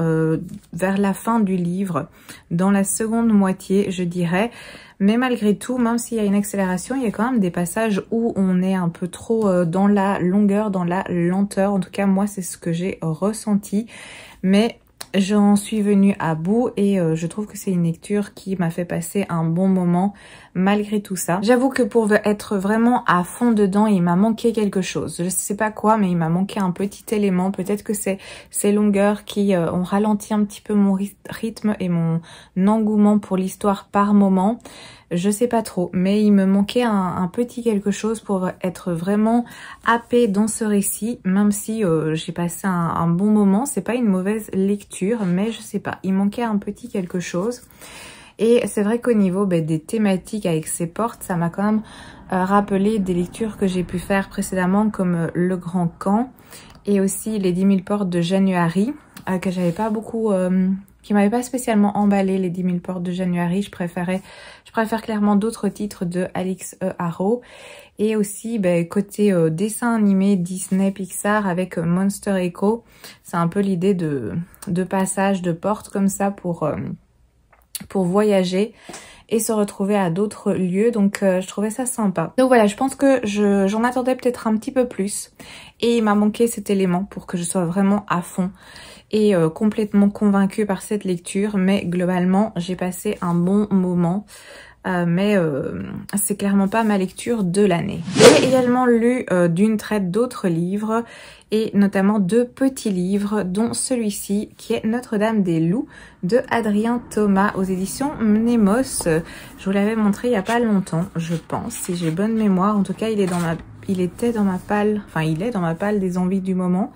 vers la fin du livre, dans la seconde moitié je dirais, mais malgré tout, même s'il y a une accélération, il y a quand même des passages où on est un peu trop dans la longueur, dans la lenteur, en tout cas moi c'est ce que j'ai ressenti, mais j'en suis venue à bout et je trouve que c'est une lecture qui m'a fait passer un bon moment malgré tout ça. J'avoue que pour être vraiment à fond dedans, il m'a manqué quelque chose. Je sais pas quoi, mais il m'a manqué un petit élément. Peut-être que c'est ces longueurs qui ont ralenti un petit peu mon rythme et mon engouement pour l'histoire par moment. Je sais pas trop, mais il me manquait un petit quelque chose pour être vraiment happée dans ce récit, même si j'ai passé un bon moment. C'est pas une mauvaise lecture, mais je sais pas, il manquait un petit quelque chose. Et c'est vrai qu'au niveau des thématiques avec ces portes, ça m'a quand même rappelé des lectures que j'ai pu faire précédemment, comme Le Grand Camp et aussi Les 10 000 portes de January, que j'avais pas beaucoup... qui m'avait pas spécialement emballé, Les 10 000 portes de January. Je préfère clairement d'autres titres de Alix E. Harrow. Et aussi côté dessin animé Disney Pixar avec Monster Echo. C'est un peu l'idée de passage de portes comme ça pour voyager et se retrouver à d'autres lieux. Donc je trouvais ça sympa. Donc voilà, je pense que j'en attendais peut-être un petit peu plus. Et il m'a manqué cet élément pour que je sois vraiment à fond et complètement convaincue par cette lecture. Mais globalement, j'ai passé un bon moment. Mais c'est clairement pas ma lecture de l'année. J'ai également lu d'une traite d'autres livres, et notamment 2 petits livres, dont celui-ci qui est Notre-Dame des Loups de Adrien Thomas aux éditions Mnemos. Je vous l'avais montré il y a pas longtemps, je pense, si j'ai bonne mémoire. En tout cas, il est dans ma palle des envies du moment.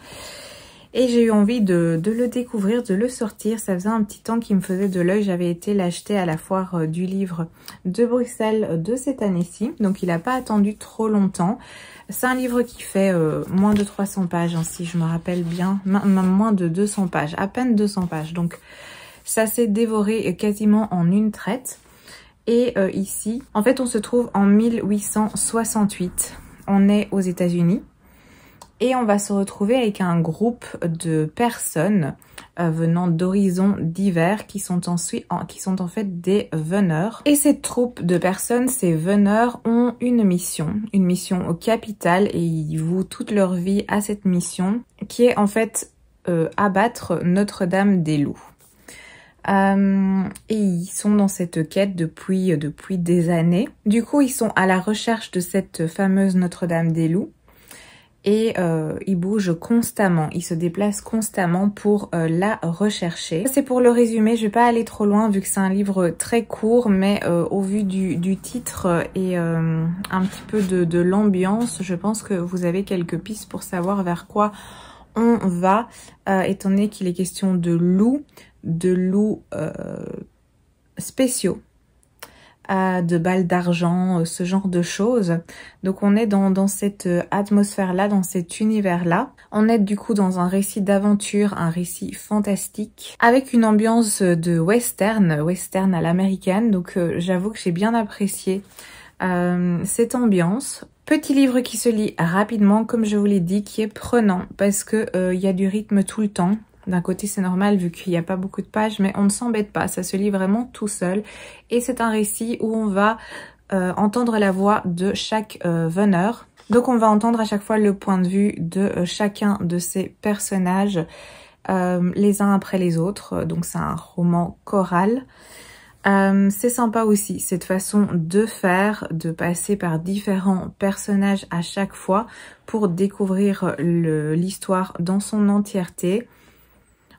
Et j'ai eu envie de le découvrir, de le sortir. Ça faisait un petit temps qu'il me faisait de l'œil. J'avais été l'acheter à la foire du livre de Bruxelles de cette année-ci. Donc il n'a pas attendu trop longtemps. C'est un livre qui fait moins de 300 pages, hein, si je me rappelle bien. Moins de 200 pages, à peine 200 pages. Donc ça s'est dévoré quasiment en une traite. Et ici, en fait, on se trouve en 1868. On est aux États-Unis. Et on va se retrouver avec un groupe de personnes venant d'horizons divers qui sont en fait des veneurs. Et cette troupe de personnes, ces veneurs, ont une mission capitale, et ils vouent toute leur vie à cette mission qui est en fait abattre Notre-Dame des Loups. Et ils sont dans cette quête depuis des années. Du coup, ils sont à la recherche de cette fameuse Notre-Dame des Loups. Et il bouge constamment, il se déplace constamment pour la rechercher. C'est pour le résumé, je vais pas aller trop loin vu que c'est un livre très court, mais au vu du titre et un petit peu de l'ambiance, je pense que vous avez quelques pistes pour savoir vers quoi on va, étant donné qu'il est question de loups spéciaux. De balles d'argent, ce genre de choses. Donc on est dans cette atmosphère-là, dans cet univers-là. On est du coup dans un récit d'aventure, un récit fantastique, avec une ambiance de western à l'américaine. Donc j'avoue que j'ai bien apprécié cette ambiance. Petit livre qui se lit rapidement, comme je vous l'ai dit, qui est prenant, parce que y a du rythme tout le temps. D'un côté, c'est normal vu qu'il n'y a pas beaucoup de pages, mais on ne s'embête pas, ça se lit vraiment tout seul. Et c'est un récit où on va entendre la voix de chaque veneur. Donc on va entendre à chaque fois le point de vue de chacun de ces personnages, les uns après les autres. Donc c'est un roman choral. C'est sympa aussi, cette façon de faire, de passer par différents personnages à chaque fois pour découvrir l'histoire dans son entièreté.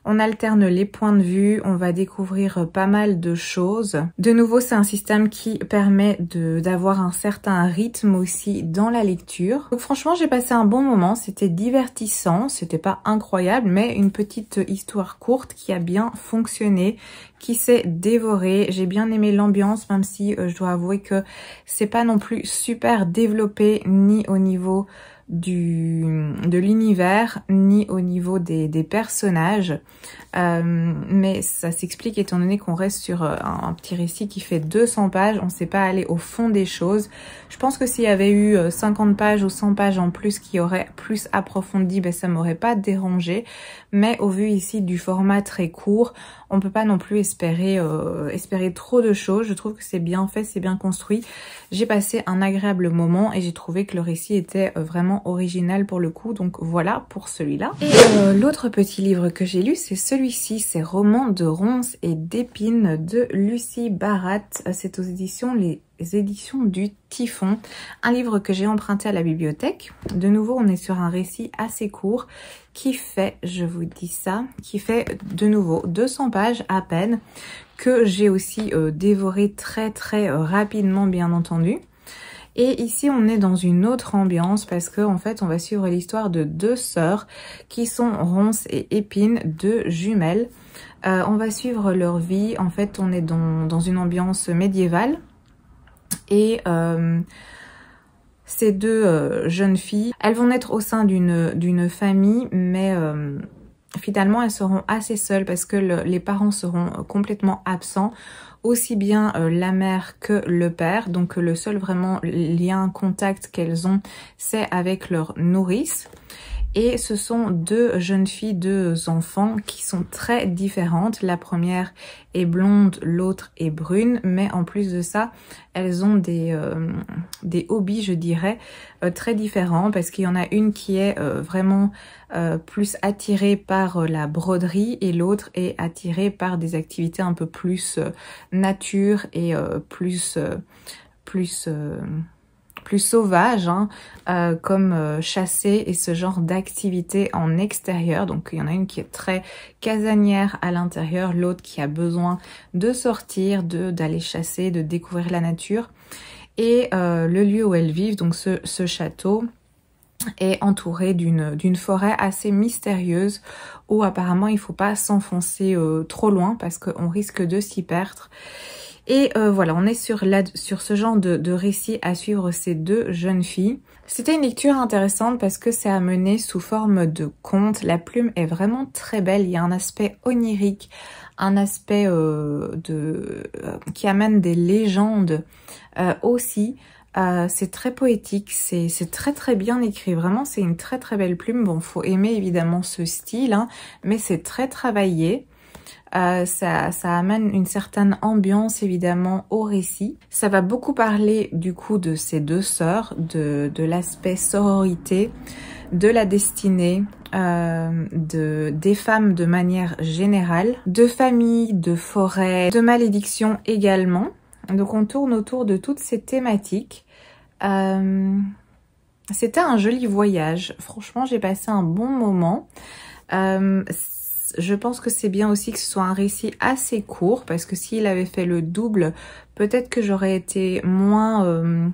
On alterne les points de vue, on va découvrir pas mal de choses. De nouveau, c'est un système qui permet d'avoir un certain rythme aussi dans la lecture. Donc franchement, j'ai passé un bon moment, c'était divertissant, c'était pas incroyable, mais une petite histoire courte qui a bien fonctionné, qui s'est dévorée. J'ai bien aimé l'ambiance, même si je dois avouer que c'est pas non plus super développé, ni au niveau de l'univers ni au niveau des personnages, mais ça s'explique étant donné qu'on reste sur un petit récit qui fait 200 pages, on ne sait pas aller au fond des choses. Je pense que s'il y avait eu 50 pages ou 100 pages en plus qui auraient plus approfondi, ça m'aurait pas dérangé, mais au vu ici du format très court, on peut pas non plus espérer trop de choses. Je trouve que c'est bien fait, c'est bien construit. J'ai passé un agréable moment et j'ai trouvé que le récit était vraiment original pour le coup. Donc voilà pour celui-là. Et l'autre petit livre que j'ai lu, c'est celui-ci. C'est Roman de ronces et d'épines de Lucie Barat. C'est aux éditions Les éditions du Typhon, un livre que j'ai emprunté à la bibliothèque. De nouveau, on est sur un récit assez court qui fait, je vous dis ça, qui fait de nouveau 200 pages à peine, que j'ai aussi dévoré très rapidement, bien entendu. Et ici, on est dans une autre ambiance parce que en fait, on va suivre l'histoire de deux sœurs qui sont Ronce et Épine, deux jumelles. On va suivre leur vie. En fait, on est dans une ambiance médiévale. Et ces deux jeunes filles, elles vont naître au sein d'une famille, mais finalement, elles seront assez seules parce que les parents seront complètement absents. Aussi bien la mère que le père, donc le seul vraiment lien, contact qu'elles ont, c'est avec leur nourrice. Et ce sont deux jeunes filles, deux enfants qui sont très différentes. La première est blonde, l'autre est brune, mais en plus de ça, elles ont des hobbies, je dirais, très différents, parce qu'il y en a une qui est vraiment plus attirée par la broderie et l'autre est attirée par des activités un peu plus nature et plus sauvage, hein, comme chasser et ce genre d'activité en extérieur. Donc il y en a une qui est très casanière à l'intérieur, l'autre qui a besoin de sortir, d'aller chasser, de découvrir la nature. Et le lieu où elles vivent, donc ce château, est entouré d'une forêt assez mystérieuse où apparemment il faut pas s'enfoncer trop loin parce qu'on risque de s'y perdre. Et voilà, on est sur ce genre de récit à suivre ces deux jeunes filles. C'était une lecture intéressante parce que c'est amené sous forme de conte. La plume est vraiment très belle, il y a un aspect onirique, un aspect qui amène des légendes aussi. C'est très poétique, c'est très bien écrit, vraiment c'est une très belle plume. Bon, faut aimer évidemment ce style, hein, mais c'est très travaillé. Ça amène une certaine ambiance évidemment au récit. Ça va beaucoup parler du coup de ces deux sœurs, de l'aspect sororité, de la destinée, des femmes de manière générale, de famille, de forêt, de malédiction également. Donc on tourne autour de toutes ces thématiques. C'était un joli voyage. Franchement, j'ai passé un bon moment. Je pense que c'est bien aussi que ce soit un récit assez court parce que s'il avait fait le double, peut-être que j'aurais été moins...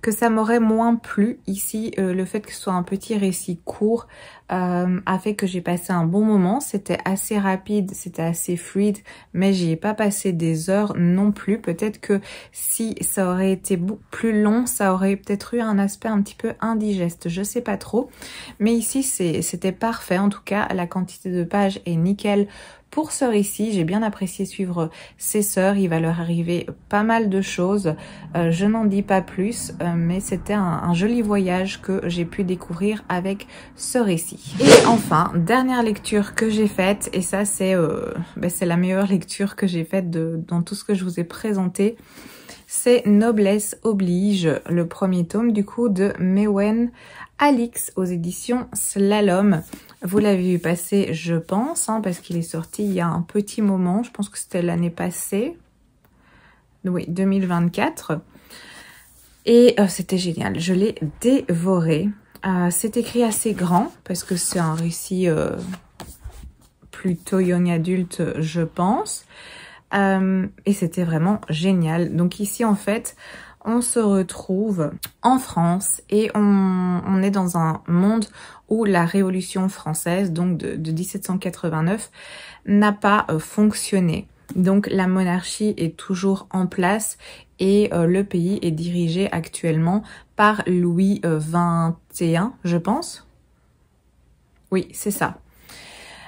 que ça m'aurait moins plu. Ici, le fait que ce soit un petit récit court a fait que j'ai passé un bon moment. C'était assez rapide, c'était assez fluide, mais j'y ai pas passé des heures non plus. Peut-être que si ça aurait été plus long, ça aurait peut-être eu un aspect un petit peu indigeste. Je sais pas trop. Mais ici, c'était parfait. En tout cas, la quantité de pages est nickel. Pour ce récit, j'ai bien apprécié suivre ces sœurs, il va leur arriver pas mal de choses, je n'en dis pas plus, mais c'était un joli voyage que j'ai pu découvrir avec ce récit. Et enfin, dernière lecture que j'ai faite, et ça c'est la meilleure lecture que j'ai faite dans tout ce que je vous ai présenté, c'est Noblesse oblige, le premier tome du coup de Mewen Alix aux éditions Slalom. Vous l'avez vu passer, je pense, hein, parce qu'il est sorti il y a un petit moment. Je pense que c'était l'année passée. Oui, 2024. Et c'était génial. Je l'ai dévoré. C'est écrit assez grand, parce que c'est un récit plutôt young adulte, je pense. Et c'était vraiment génial. Donc ici, en fait, on se retrouve en France et on est dans un monde où la Révolution française, donc de 1789, n'a pas fonctionné. Donc la monarchie est toujours en place et le pays est dirigé actuellement par Louis XXI, je pense. Oui, c'est ça.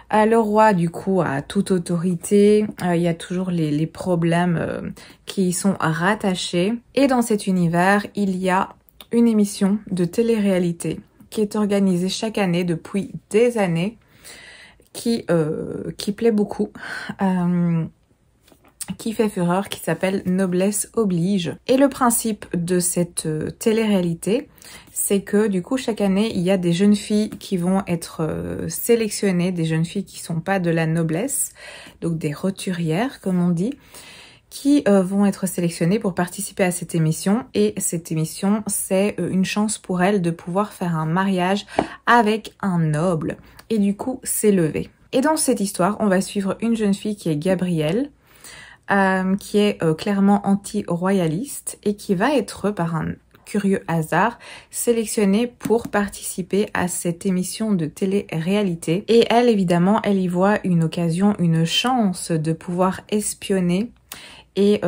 Le roi, du coup, a toute autorité. Il y a toujours les problèmes qui y sont rattachés. Et dans cet univers, il y a une émission de télé-réalité qui est organisée chaque année depuis des années, qui plaît beaucoup, qui fait fureur, qui s'appelle Noblesse oblige. Et le principe de cette télé-réalité, c'est que du coup chaque année il y a des jeunes filles qui vont être sélectionnées, des jeunes filles qui sont pas de la noblesse, donc des roturières comme on dit, qui vont être sélectionnées pour participer à cette émission. Et cette émission, c'est une chance pour elles de pouvoir faire un mariage avec un noble et du coup s'élever. Et dans cette histoire, on va suivre une jeune fille qui est Gabrielle, qui est clairement anti-royaliste et qui va être, par un curieux hasard, sélectionnée pour participer à cette émission de télé-réalité. Et elle, évidemment, elle y voit une occasion, une chance de pouvoir espionner et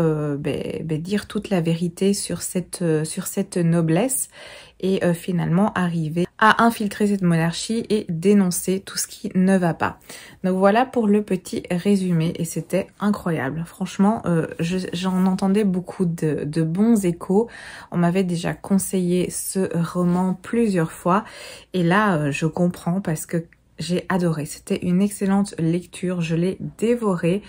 dire toute la vérité sur cette noblesse et finalement arriver à infiltrer cette monarchie et dénoncer tout ce qui ne va pas. Donc voilà pour le petit résumé et c'était incroyable. Franchement, j'en entendais beaucoup de bons échos. On m'avait déjà conseillé ce roman plusieurs fois et là, je comprends parce que j'ai adoré. C'était une excellente lecture. Je l'ai dévoré.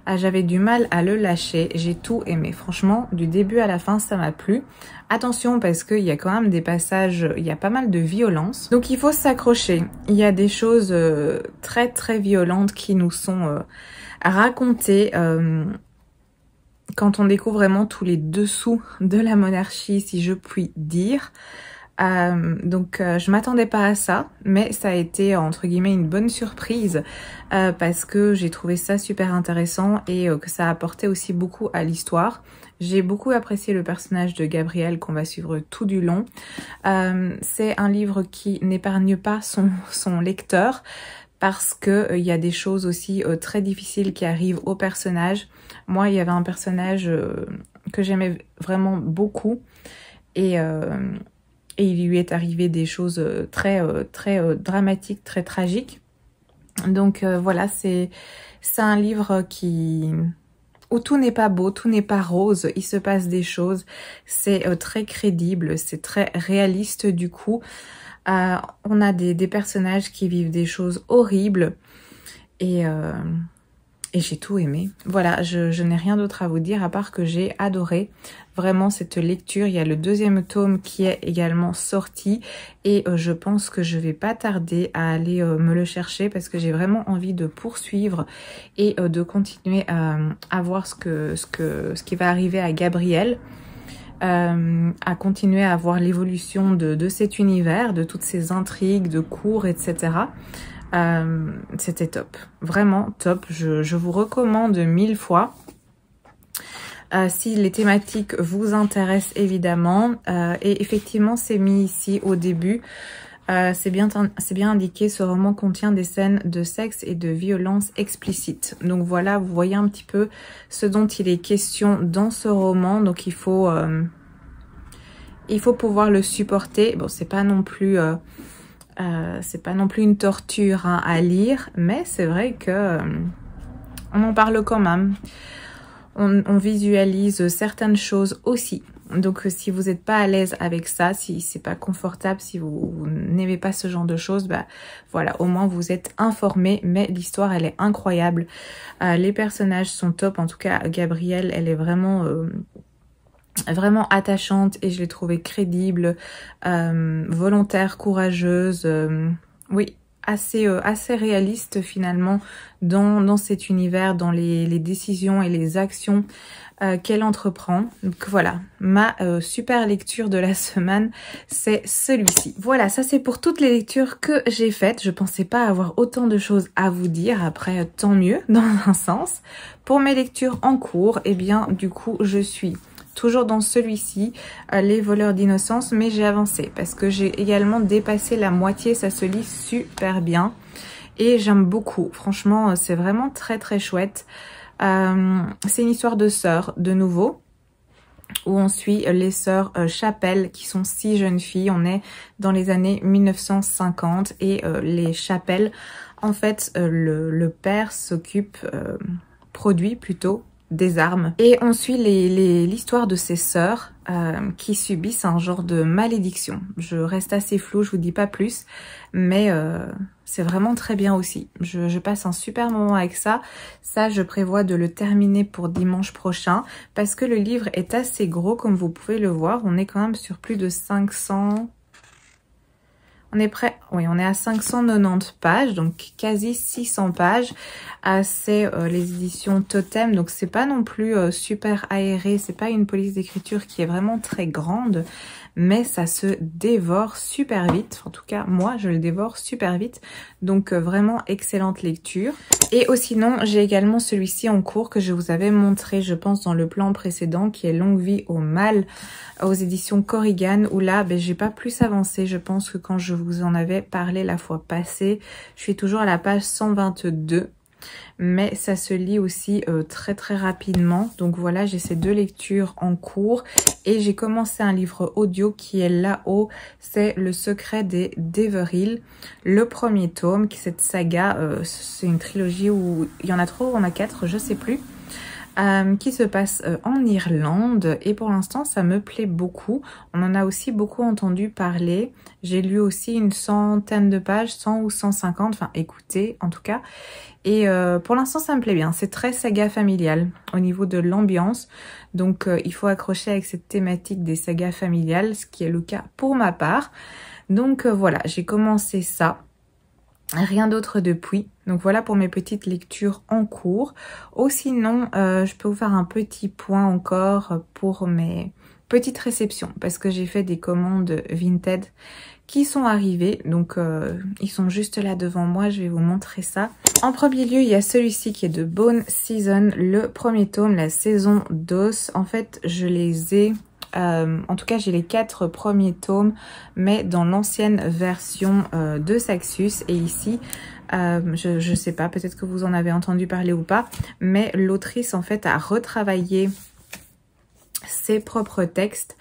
J'avais du mal à le lâcher. J'ai tout aimé. Franchement, du début à la fin, ça m'a plu. Attention parce qu'il y a quand même des passages, il y a pas mal de violence. Donc il faut s'accrocher. Il y a des choses très très violentes qui nous sont racontées quand on découvre vraiment tous les dessous de la monarchie, si je puis dire. Je m'attendais pas à ça, mais ça a été entre guillemets une bonne surprise parce que j'ai trouvé ça super intéressant et que ça a apporté aussi beaucoup à l'histoire. J'ai beaucoup apprécié le personnage de Gabrielle qu'on va suivre tout du long. C'est un livre qui n'épargne pas son lecteur parce que il y a des choses aussi très difficiles qui arrivent au personnage. Moi, il y avait un personnage que j'aimais vraiment beaucoup et il lui est arrivé des choses très dramatiques, très tragiques. Donc voilà, c'est un livre où tout n'est pas beau, tout n'est pas rose, il se passe des choses. C'est très crédible, c'est très réaliste du coup. On a des personnages qui vivent des choses horribles et j'ai tout aimé. Voilà, je n'ai rien d'autre à vous dire à part que j'ai adoré vraiment cette lecture. Il y a le deuxième tome qui est également sorti et je pense que je vais pas tarder à aller me le chercher parce que j'ai vraiment envie de poursuivre et de continuer à voir ce qui va arriver à Gabrielle. À continuer à voir l'évolution de cet univers, de toutes ces intrigues, de cours, etc. C'était top, vraiment top. Je vous recommande 1000 fois. Si les thématiques vous intéressent évidemment, et effectivement c'est mis ici au début, c'est bien indiqué, ce roman contient des scènes de sexe et de violence explicites. Donc voilà, vous voyez un petit peu ce dont il est question dans ce roman, donc il faut pouvoir le supporter. Bon, c'est pas non plus une torture hein, à lire, mais c'est vrai que on en parle quand même. On visualise certaines choses aussi. Donc si vous n'êtes pas à l'aise avec ça, si c'est pas confortable, si vous n'aimez pas ce genre de choses, bah voilà, au moins vous êtes informés. Mais l'histoire, elle est incroyable. Les personnages sont top. En tout cas, Gabrielle, elle est vraiment attachante et je l'ai trouvée crédible, volontaire, courageuse. Oui, assez réaliste finalement dans cet univers, dans les décisions et les actions qu'elle entreprend. Donc voilà, ma super lecture de la semaine, c'est celui-ci. Voilà, ça c'est pour toutes les lectures que j'ai faites. Je pensais pas avoir autant de choses à vous dire, après tant mieux dans un sens. Pour mes lectures en cours, eh bien du coup je suis toujours dans celui-ci, Les voleurs d'innocence, mais j'ai avancé parce que j'ai également dépassé la moitié, ça se lit super bien et j'aime beaucoup. Franchement, c'est vraiment très très chouette. C'est une histoire de sœurs, de nouveau, où on suit les sœurs Chapelle, qui sont 6 jeunes filles. On est dans les années 1950 et les Chapelle, en fait, le père s'occupe, produit plutôt, des armes. Et on suit l'histoire de ces sœurs qui subissent un genre de malédiction. Je reste assez floue, je vous dis pas plus, mais c'est vraiment très bien aussi. Je passe un super moment avec ça. Ça, je prévois de le terminer pour dimanche prochain parce que le livre est assez gros comme vous pouvez le voir. On est quand même sur plus de 500... On est prêt, oui, on est à 590 pages, donc quasi 600 pages. C'est les éditions Totem, donc c'est pas non plus super aéré, c'est pas une police d'écriture qui est vraiment très grande, mais ça se dévore super vite. En tout cas, moi, je le dévore super vite, donc vraiment excellente lecture. Et sinon, j'ai également celui-ci en cours que je vous avais montré, je pense, dans le plan précédent, qui est Longue vie au mal, aux éditions Corrigan, où là, ben, j'ai pas plus avancé, je pense, que quand je vous en avais parlé la fois passée. Je suis toujours à la page 122. Mais ça se lit aussi très très rapidement. Donc voilà, j'ai ces deux lectures en cours. Et j'ai commencé un livre audio qui est là-haut. C'est Le secret des Deveril. Le premier tome, qui est cette saga. C'est une trilogie où il y en a trois ou on a quatre, je sais plus. Qui se passe en Irlande. Et pour l'instant, ça me plaît beaucoup. On en a aussi beaucoup entendu parler. J'ai lu aussi une centaine de pages, 100 ou 150. Enfin, écoutez, en tout cas. Et pour l'instant, ça me plaît bien. C'est très saga familiale au niveau de l'ambiance. Donc, il faut accrocher avec cette thématique des sagas familiales, ce qui est le cas pour ma part. Donc, voilà, j'ai commencé ça. Rien d'autre depuis. Donc, voilà pour mes petites lectures en cours. Sinon, je peux vous faire un petit point encore pour mes petites réceptions. Parce que j'ai fait des commandes Vinted qui sont arrivés, donc ils sont juste là devant moi, je vais vous montrer ça. En premier lieu, il y a celui-ci qui est de Bone Season, le premier tome, la saison d'os. En fait, je les ai, en tout cas j'ai les 4 premiers tomes, mais dans l'ancienne version de Saxus. Et ici, je sais pas, peut-être que vous en avez entendu parler ou pas, mais l'autrice en fait a retravaillé ses propres textes.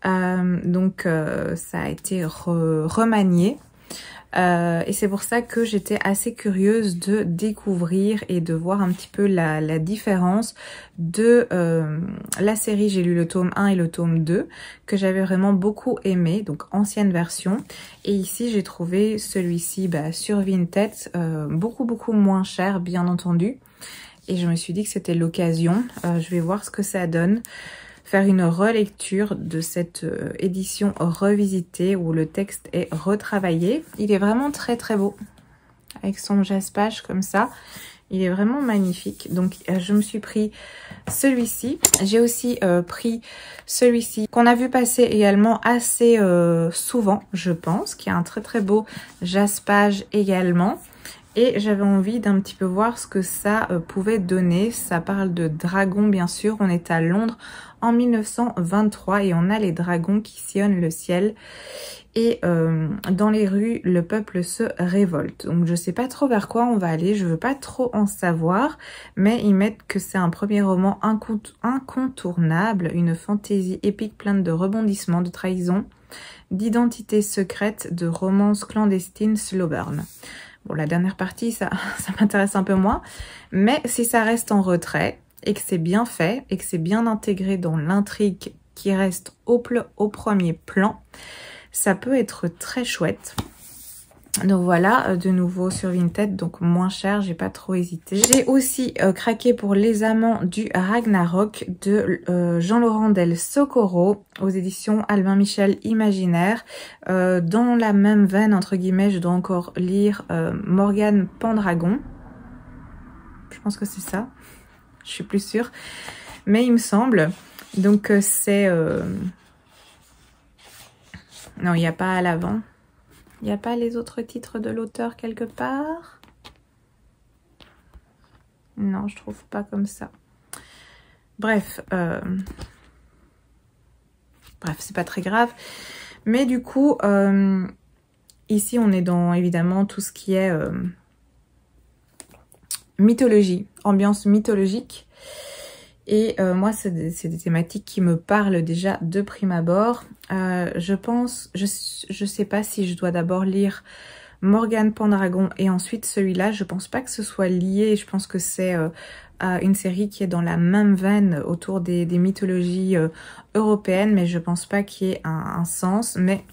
Donc ça a été remanié et c'est pour ça que j'étais assez curieuse de découvrir et de voir un petit peu la différence de la série. J'ai lu le tome 1 et le tome 2 que j'avais vraiment beaucoup aimé, donc ancienne version, et ici j'ai trouvé celui-ci sur Vinted beaucoup moins cher, bien entendu, et je me suis dit que c'était l'occasion. Je vais voir ce que ça donne, faire une relecture de cette édition revisitée où le texte est retravaillé. Il est vraiment très très beau, avec son jaspage comme ça. Il est vraiment magnifique. Donc je me suis pris celui-ci. J'ai aussi pris celui-ci qu'on a vu passer également assez souvent, je pense, qui a un très très beau jaspage également. Et j'avais envie d'un petit peu voir ce que ça pouvait donner. Ça parle de dragons, bien sûr. On est à Londres en 1923 et on a les dragons qui sillonnent le ciel. Et dans les rues, le peuple se révolte. Donc je sais pas trop vers quoi on va aller. Je veux pas trop en savoir. Mais ils mettent que c'est un premier roman incontournable. Une fantaisie épique pleine de rebondissements, de trahisons, d'identités secrètes, de romances clandestines slow burn. Bon, la dernière partie, ça m'intéresse un peu moins. Mais si ça reste en retrait et que c'est bien fait et que c'est bien intégré dans l'intrigue qui reste au premier plan, ça peut être très chouette. Donc voilà, de nouveau sur Vinted, donc moins cher, j'ai pas trop hésité. J'ai aussi craqué pour Les Amants du Ragnarok de Jean-Laurent Del Socorro aux éditions Albin Michel Imaginaire. Dans la même veine, entre guillemets, je dois encore lire Morgane Pendragon. Je pense que c'est ça, je suis plus sûre, mais il me semble. Donc c'est... Non, il n'y a pas à l'avant. Il n'y a pas les autres titres de l'auteur quelque part? Non, je trouve pas comme ça. Bref, c'est pas très grave. Mais du coup, ici on est dans évidemment tout ce qui est mythologie, ambiance mythologique. Et moi, c'est des thématiques qui me parlent déjà de prime abord. Je pense, je sais pas si je dois d'abord lire Morgane Pendragon et ensuite celui-là. Je pense pas que ce soit lié. Je pense que c'est une série qui est dans la même veine autour des mythologies européennes, mais je pense pas qu'il y ait un sens. Mais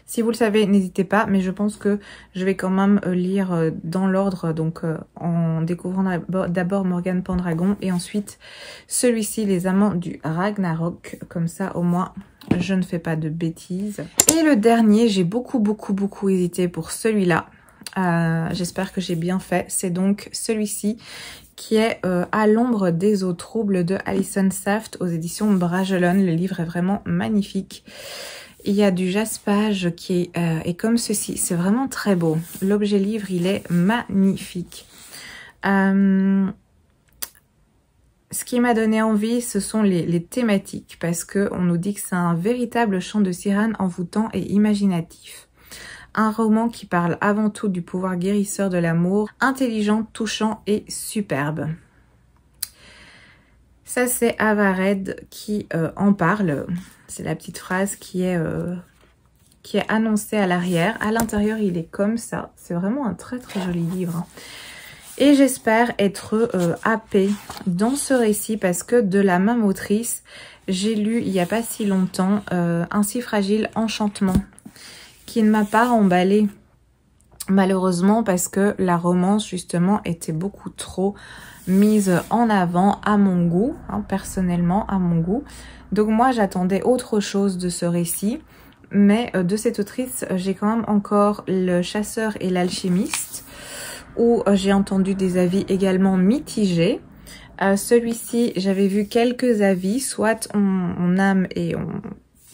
Si vous le savez, n'hésitez pas, mais je pense que je vais quand même lire dans l'ordre, donc en découvrant d'abord Morgane Pendragon et ensuite celui-ci, Les Amants du Ragnarok. Comme ça, au moins, je ne fais pas de bêtises. Et le dernier, j'ai beaucoup hésité pour celui-là. J'espère que j'ai bien fait. C'est donc celui-ci qui est À l'ombre des eaux troubles de Alison Saft aux éditions Bragelonne. Le livre est vraiment magnifique. Il y a du jaspage qui est comme ceci. C'est vraiment très beau. L'objet livre, il est magnifique. Ce qui m'a donné envie, ce sont les thématiques. Parce qu'on nous dit que c'est un véritable chant de sirène envoûtant et imaginatif. Un roman qui parle avant tout du pouvoir guérisseur de l'amour, intelligent, touchant et superbe. Ça, c'est Avared qui en parle. C'est la petite phrase qui est annoncée à l'arrière. À l'intérieur, il est comme ça. C'est vraiment un très joli livre. Et j'espère être happée dans ce récit parce que de la même autrice, j'ai lu il n'y a pas si longtemps Un si fragile enchantement qui ne m'a pas emballée. Malheureusement parce que la romance justement était beaucoup trop mise en avant à mon goût, hein, personnellement à mon goût. Donc moi j'attendais autre chose de ce récit, mais de cette autrice j'ai quand même encore Le Chasseur et l'Alchimiste, où j'ai entendu des avis également mitigés. Celui-ci j'avais vu quelques avis, soit on aime et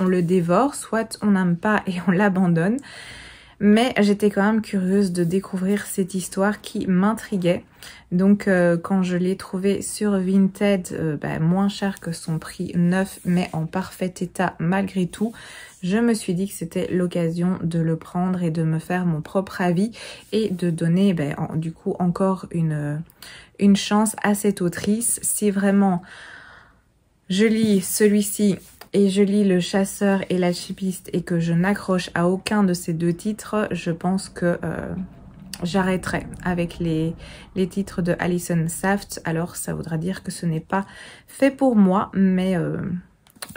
on le dévore, soit on n'aime pas et on l'abandonne. Mais j'étais quand même curieuse de découvrir cette histoire qui m'intriguait. Donc quand je l'ai trouvé sur Vinted, moins cher que son prix neuf, mais en parfait état malgré tout, je me suis dit que c'était l'occasion de le prendre et de me faire mon propre avis et de donner du coup encore une chance à cette autrice. Si vraiment je lis celui-ci et je lis Le Chasseur et l'Alchimiste et que je n'accroche à aucun de ces deux titres, je pense que j'arrêterai avec les titres de Alison Saft. Alors ça voudra dire que ce n'est pas fait pour moi, mais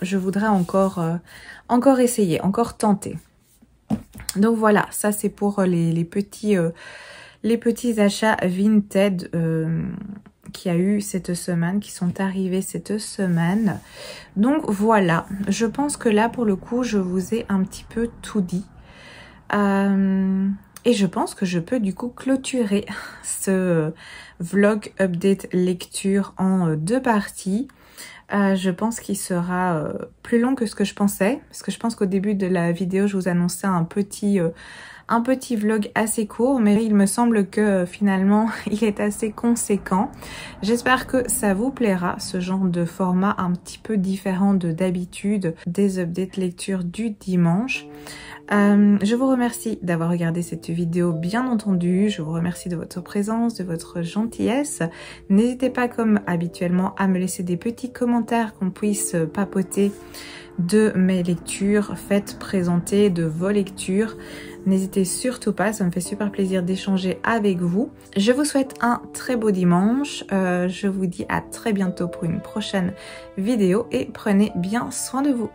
je voudrais encore essayer, encore tenter. Donc voilà, ça c'est pour les petits achats Vinted qui a eu cette semaine, qui sont arrivés cette semaine. Donc voilà, je pense que là pour le coup je vous ai un petit peu tout dit. Et je pense que je peux du coup clôturer ce vlog update lecture en deux parties. Je pense qu'il sera plus long que ce que je pensais, parce que je pense qu'au début de la vidéo je vous annonçais un petit vlog assez court, mais il me semble que finalement il est assez conséquent. J'espère que ça vous plaira, ce genre de format un petit peu différent de d'habitude des updates lecture du dimanche. Je vous remercie d'avoir regardé cette vidéo, bien entendu. Je vous remercie de votre présence, de votre gentillesse. N'hésitez pas comme habituellement à me laisser des petits commentaires, qu'on puisse papoter de mes lectures, faites présenter de vos lectures. N'hésitez surtout pas, ça me fait super plaisir d'échanger avec vous. Je vous souhaite un très beau dimanche. Je vous dis à très bientôt pour une prochaine vidéo et prenez bien soin de vous.